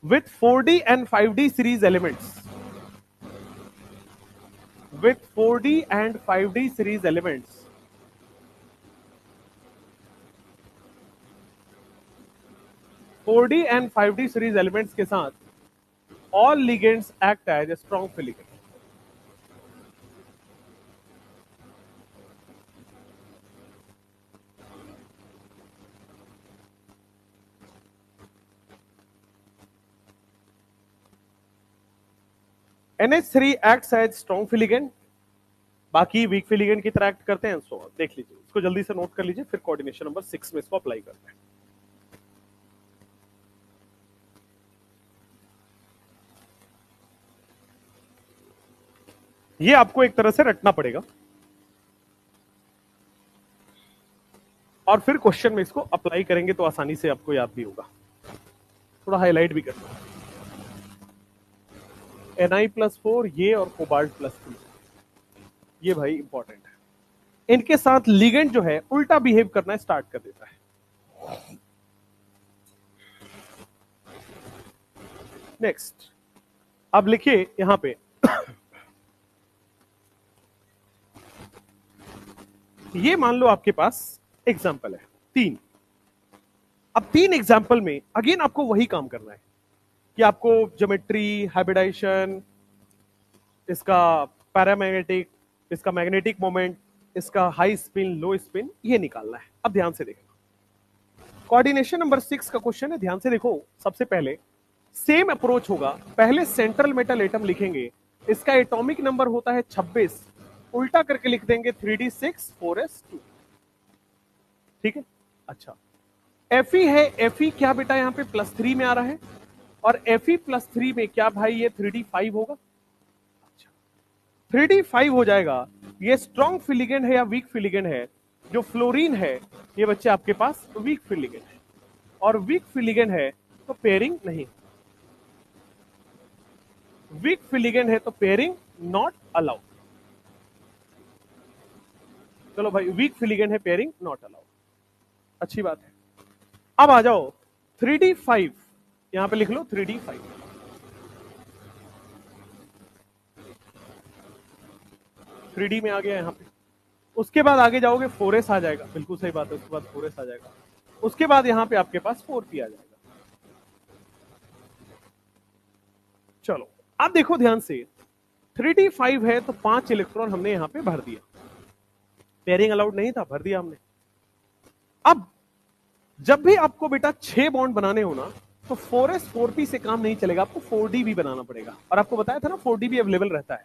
With 4D and 5D series elements, with 4D and 5D series elements, series elements के साथ all ligands act as a strong field ligand. NH3 acts as strong field ligand, बाकी week field ligand की तरह act करते हैं। सो देख लीजिए, इसको जल्दी से नोट कर लीजिए, फिर कोऑर्डिनेशन नंबर 6 में इसको अप्लाई करते हैं। ये आपको एक तरह से रटना पड़ेगा और फिर क्वेश्चन में इसको अप्लाई करेंगे तो आसानी से आपको याद भी होगा। थोड़ा हाईलाइट भी करना है। Ni+4 ये और कोबाल्ट+3 ये भाई इंपॉर्टेंट है। इनके साथ लिगेंड जो है उल्टा बिहेव करना स्टार्ट कर देता है। नेक्स्ट, अब लिखिए यहां पे ये मान लो आपके पास एग्जाम्पल है 3। अब 3 एग्जाम्पल में अगेन आपको वही काम करना है कि आपको ज्योमेट्री, हाइब्रिडाइजेशन, इसका पैरामैग्नेटिक, इसका मैग्नेटिक मोमेंट, इसका हाई स्पिन, लो स्पिन, ये निकालना है। अब ध्यान से देखना, कोऑर्डिनेशन नंबर 6 का क्वेश्चन है। ध्यान से देखो, सबसे पहले सेम अप्रोच होगा। पहले सेंट्रल मेटल एटम लिखेंगे, इसका एटॉमिक नंबर होता है 26, उल्टा करके लिख देंगे 3d6 4s2। ठीक है, अच्छा Fe है, Fe क्या बेटा यहां पे +3 में आ रहा है, और Fe+3 में क्या भाई ये 3d5 होगा? अच्छा 3d5 हो जाएगा। ये स्ट्रॉन्ग field ligand है या वीक field ligand है? जो फ्लोरीन है ये बच्चे आपके पास वीक field ligand है, और वीक field ligand है तो पेयरिंग नहीं, वीक field ligand है तो पेयरिंग नॉट अलाउड। चलो भाई, वीक field ligand है, पेयरिंग नॉट अलाउड, अच्छी बात है। अब आ जाओ 3d5, यहां पे लिख लो 3d5। 3d में आ गया यहां पे। उसके बाद आगे जाओगे 4s आ जाएगा, बिल्कुल सही बात है, उसके बाद 4s आ जाएगा। उसके बाद यहां पे आपके पास 4p आ जाएगा। चलो अब देखो ध्यान से, 3d5 है तो 5 इलेक्ट्रॉन हमने यहां पे भर दिया, पेयरिंग अलाउड नहीं था, भर दिया हमने। अब जब भी आपको बेटा 6 बॉन्ड बनाने हो ना, तो 4s 4p से काम नहीं चलेगा, आपको 4d भी बनाना पड़ेगा। और आपको बताया था ना 4d भी अवेलेबल रहता है,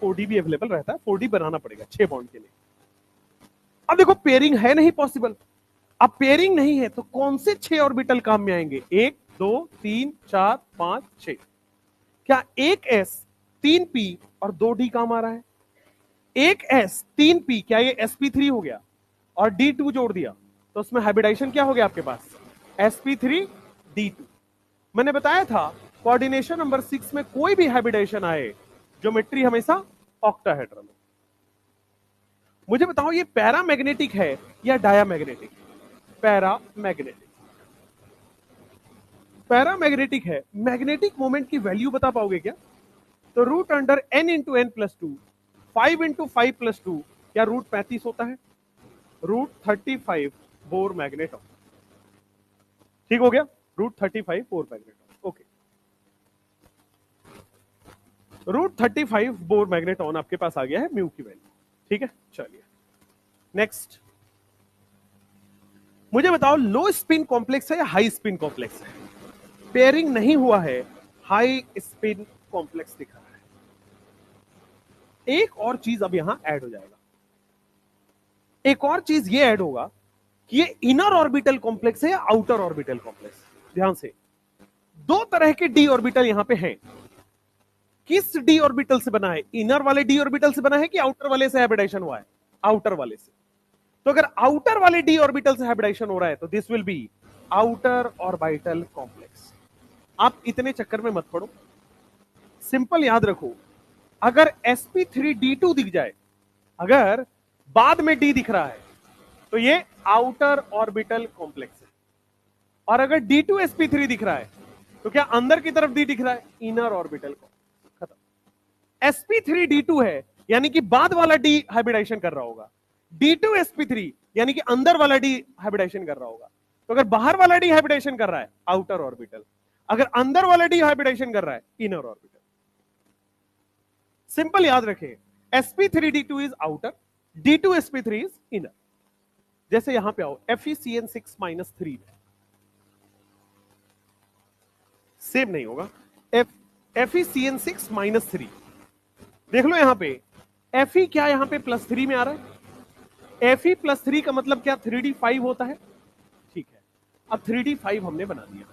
4d भी अवेलेबल रहता है, 4d बनाना पड़ेगा 6 बॉन्ड के लिए। अब देखो पेयरिंग है नहीं पॉसिबल। अब पेयरिंग नहीं है तो कौन से 6 ऑर्बिटल काम में आएंगे? 1 2 3 4 5 6। क्या एक S 3P और 2D काम आ रहा है? एक S 3P, क्या ये sp3 हो गया और D2 जोड़ दिया तो उसमें हाइब्रिडाइजेशन क्या हो गया आपके पास? sp3 D2। मैंने बताया था कोऑर्डिनेशन नंबर 6 में कोई भी हाइब्रिडाइजेशन आए ज्योमेट्री हमेशा ऑक्टाहेड्रल हो। मुझे बताओ ये पैरामैग्नेटिक है या डायामैग्नेटिक? पैरामैग्नेटिक। पैरामैग्नेटिक है। मैग्नेटिक मोमेंट की वैल्यू बता पाओगे क्या? तो root under n into n plus two, 5 into 5 plus two, क्या रूट 35 होता है? Root 35 Bohr magneton. ठीक हो गया, root 35 Bohr magneton. Okay, root 35 Bohr magneton आपके पास आ गया है म्यू की वैल्यू। ठीक है, चलिए नेक्स्ट। मुझे बताओ लो स्पिन कॉम्प्लेक्स है या हाई स्पिन कॉम्प्लेक्स है? पेयरिंग नहीं हुआ है, हाई स्पिन कॉम्प्लेक्स दिख रहा है। एक और चीज अब यहां ऐड हो जाएगा, एक और चीज ये ऐड होगा कि ये इनर ऑर्बिटल कॉम्प्लेक्स है या आउटर ऑर्बिटल कॉम्प्लेक्स। ध्यान से, दो तरह के डी ऑर्बिटल यहां पे हैं। किस डी ऑर्बिटल से बना है? इनर वाले डी ऑर्बिटल से बना है कि आउटर वाले से हाइब्रिडाइजेशन हुआ है? आउटर वाले से। तो अगर आउटर वाले डी ऑर्बिटल से हाइब्रिडाइजेशन हो रहा है तो this will be outer orbital complex. आप इतने चक्कर में मत पड़ो, सिंपल याद रखो, अगर sp3d2 दिख जाए, अगर बाद में डी दिख रहा है तो ये आउटर ऑर्बिटल कॉम्प्लेक्स है, और अगर d2sp3 दिख रहा है तो क्या अंदर की तरफ डी दिख रहा है? Inner orbital complex. खत्म। sp3d2 है यानी कि बाद वाला डी हाइब्रिडाइजेशन कर रहा होगा, d2sp3 यानी कि अंदर वाला डी हाइब्रिडाइजेशन कर रहा होगा। तो अगर बाहर वाला डी हाइब्रिडाइजेशन कर रहा है आउटर ऑर्बिटल, अगर अंदर वाला डी हाइब्रिडाइजेशन कर रहा है इनर ऑर्बिटल। सिंपल याद रखें, sp3d2 is outer, d2sp3 is inner. जैसे यहां पे आओ FeCN6 -3 में, सेम नहीं होगा। FeCN6 -3 देख लो यहां पे, Fe क्या यहां पे +3 में आ रहा है? Fe +3 का मतलब क्या 3d5 होता है? ठीक है, अब 3d5 हमने बना दिया।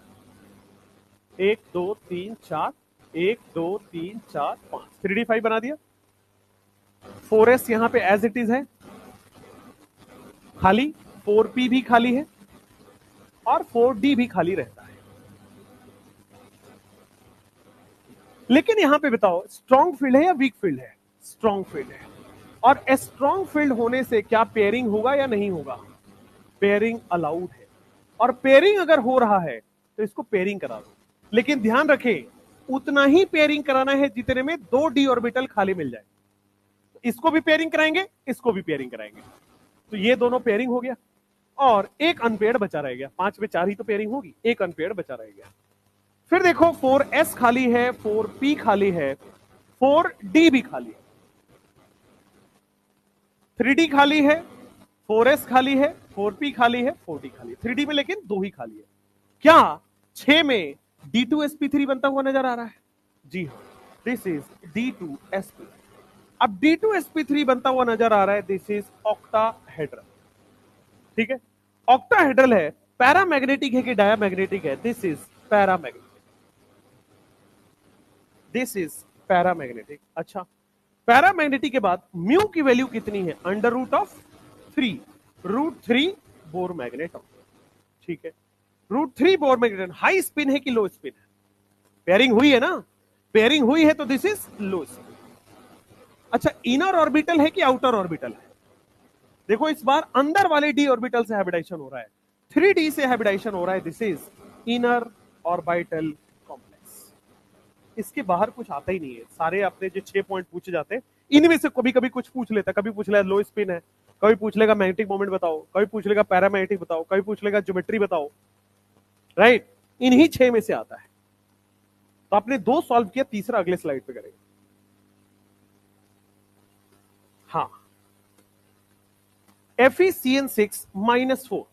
1 2 3 4, 1 2 3 4 5, 3d5 बना दिया। 4s यहां पे एज इट इज है खाली, 4p भी खाली है और 4d भी खाली रहता है। लेकिन यहां पे बताओ स्ट्रॉन्ग फील्ड है या वीक फील्ड है? स्ट्रॉन्ग फील्ड है। और स्ट्रॉन्ग फील्ड होने से क्या पेयरिंग होगा या नहीं होगा? पेयरिंग अलाउड है, और पेयरिंग अगर हो रहा है तो इसको पेयरिंग करा दो। लेकिन ध्यान रखें, उतना ही पेयरिंग कराना है जितने में 2 डी ऑर्बिटल खाली मिल जाए। इसको भी पेयरिंग कराएंगे, इसको भी पेयरिंग कराएंगे, तो ये दोनों पेयरिंग हो गया और एक अनपेयर्ड बचा रह गया। 5 में 4 ही तो पेयरिंग होगी, एक अनपेयर्ड बचा रह गया। फिर देखो 4s खाली है, 4p खाली है, 4d भी खाली है, 3d खाली है, 4s खाली है, 4p खाली है, 4d खाली है। 3d में लेकिन 2 ही खाली है। क्या 6 में d2sp3 बनता हुआ नजर आ रहा है? जी हाँ, दिस इज d2sp। अब d2sp3 बनता हुआ नजर आ रहा है, दिस इज ऑक्टाहेड्रल। ठीक है, ऑक्टाहेड्रल है। पैरामैग्नेटिक है कि डायामैग्नेटिक है? This is paramagnetic, this is paramagnetic. अच्छा, पैरामैग्नेटिक के बाद म्यू की वैल्यू कितनी है? √3, √3 बोर मैग्नेटॉन। ठीक है, √3 बोर मैग्नेटॉन। हाई स्पिन है कि लो स्पिन है? पेयरिंग हुई है ना, पेयरिंग हुई है तो दिस इज लो स्पिन। अच्छा, इनर ऑर्बिटल है कि आउटर ऑर्बिटल है? देखो इस बार अंदर वाले डी ऑर्बिटल से हाइब्रिडाइजेशन हो रहा है, 3d से हाइब्रिडाइजेशन हो रहा है, this is inner orbital complex. इसके बाहर कुछ आता ही नहीं है। सारे अपने जो 6 पॉइंट पूछे जाते हैं इनमें से कभी कभी कुछ पूछ लेता, कभी पूछ लेगा लो स्पिन है, कभी पूछ लेगा मैग्नेटिक मोमेंट बताओ, कभी पूछ लेगा पैरामैग्नेटिक बताओ, कभी पूछ लेगा ज्योमेट्री बताओ, राइट? इन्हीं 6 में से आता है। तो आपने 2 सॉल्व किया, तीसरा अगले स्लाइड पे करेंगे। हाँ, FeCN6 -4,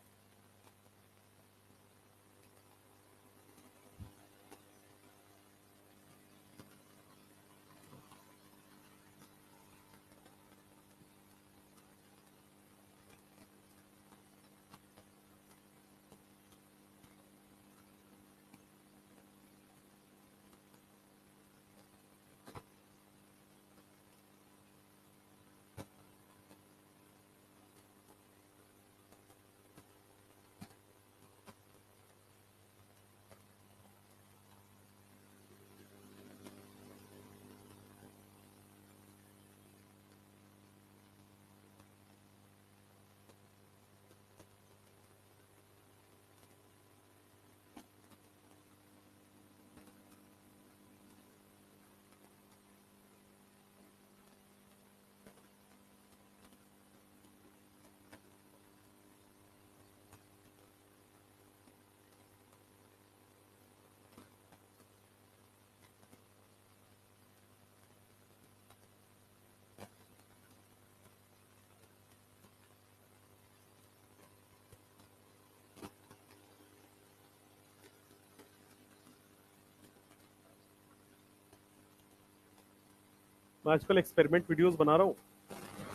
मैं आजकल एक्सपेरिमेंट वीडियोस बना रहा हूँ,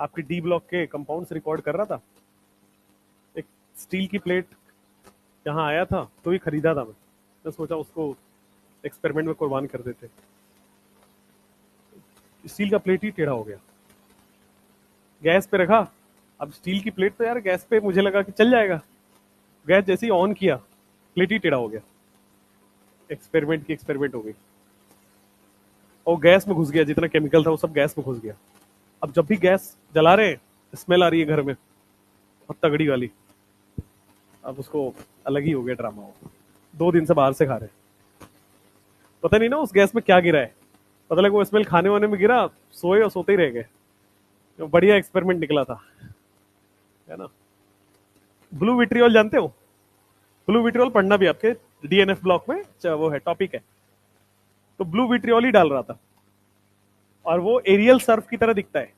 आपकी डी ब्लॉक के कंपाउंड्स रिकॉर्ड कर रहा था। एक स्टील की प्लेट यहाँ आया था तो ये खरीदा था मैं सोचा उसको एक्सपेरिमेंट में कुर्बान कर देते। स्टील का प्लेट ही टेढ़ा हो गया, गैस पे रखा। अब स्टील की प्लेट तो यार गैस पे मुझे लगा कि चल जाएगा, गैस जैसे ही ऑन किया प्लेट ही टेढ़ा हो गया। एक्सपेरिमेंट की एक्सपेरिमेंट हो गई और गैस में घुस गया, जितना केमिकल था वो सब गैस में घुस गया। अब जब भी गैस जला रहे स्मेल आ रही है घर में और तगड़ी वाली। अब उसको अलग ही हो गया ड्रामा। 2 दिन से बाहर से खा रहे, पता नहीं ना उस गैस में क्या गिरा है, पता लगा वो स्मेल खाने वाने में गिरा, सोए और सोते ही रह गए। बढ़िया एक्सपेरिमेंट निकला था, है ना। ब्लू विट्रियोल जानते हो? ब्लू विट्रियोल पढ़ना भी आपके डीएनएफ ब्लॉक में वो है, टॉपिक है। तो ब्लू विट्रियोल ही डाल रहा था और वो एरियल सर्फ की तरह दिखता है।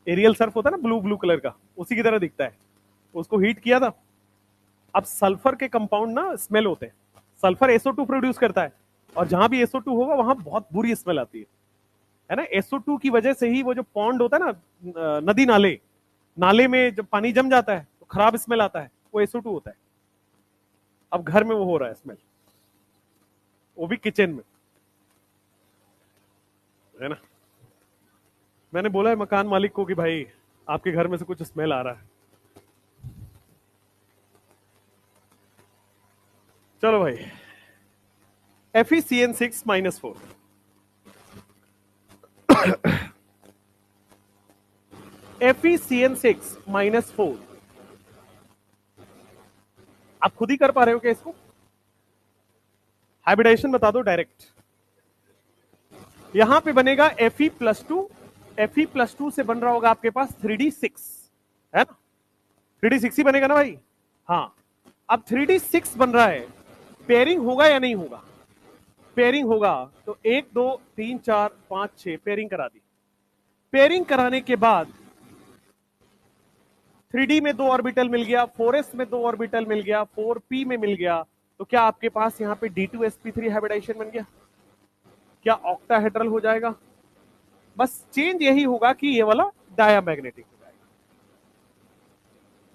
एरियल सर्फ होता है ना ब्लू ब्लू कलर का, उसी की तरह दिखता है। उसको हीट किया था। अब सल्फर के कंपाउंड ना स्मेल होते हैं, सल्फर SO2 प्रोड्यूस करता है और जहां भी SO2 होगा वहां बहुत बुरी स्मेल आती है ना। SO2 की वजह से ही वो जो पॉन्ड होता है ना, नदी नाले, नाले में जब पानी जम जाता है तो खराब स्मेल आता है, वो SO2 होता है। अब घर में वो हो रहा है स्मेल, वो भी किचन में, है ना। मैंने बोला है मकान मालिक को कि भाई आपके घर में से कुछ स्मेल आ रहा है। चलो भाई, FeCN6-4 FeCN6-4 आप खुद ही कर पा रहे हो क्या इसको? हाइब्रिडाइजेशन बता दो डायरेक्ट। यहां पे बनेगा Fe+2, Fe+2 से बन रहा होगा आपके पास 3D6, है ना। 3D6 ही बनेगा ना भाई। हाँ, अब 3D6 बन रहा है, पेयरिंग होगा या नहीं होगा? पेयरिंग होगा। तो 1 2 3 4 5 6 पेयरिंग करा दी। पेयरिंग कराने के बाद 3D में 2 ऑर्बिटल मिल गया, 4s में 2 ऑर्बिटल मिल गया, 4p में मिल गया। तो क्या आपके पास यहाँ पे D2sp3 हाइब्रिडाइजेशन बन गया? क्या ऑक्टाहेड्रल हो जाएगा? बस चेंज यही होगा कि ये वाला डायामैग्नेटिक हो जाएगा।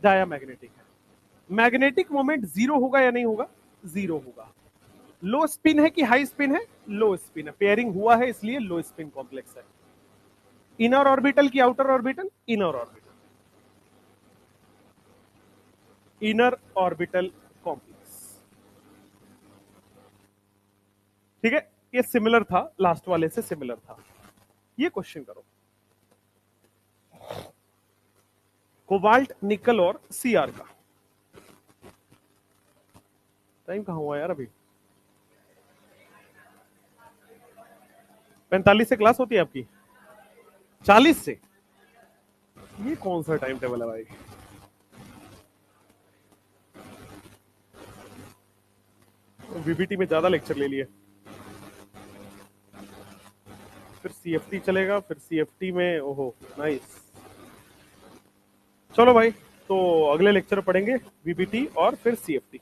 डायामैग्नेटिक है, मैग्नेटिक मोमेंट 0 होगा या नहीं होगा? 0 होगा। लो स्पिन है कि हाई स्पिन है? लो स्पिन है, पेयरिंग हुआ है इसलिए लो स्पिन कॉम्प्लेक्स है। इनर ऑर्बिटल की outer orbital? Inner orbital, inner orbital complex. ठीक है, ये सिमिलर था, लास्ट वाले से सिमिलर था। ये क्वेश्चन करो, कोबाल्ट, निकल और Cr का। टाइम कहां हुआ यार? अभी 45 से क्लास होती है आपकी, 40 से? ये कौन सा टाइम टेबल है भाई? VBT में ज्यादा लेक्चर ले लिए, फिर CFT चलेगा, फिर CFT में ओहो नाइस। चलो भाई, तो अगले लेक्चर पढ़ेंगे VBT और फिर CFT।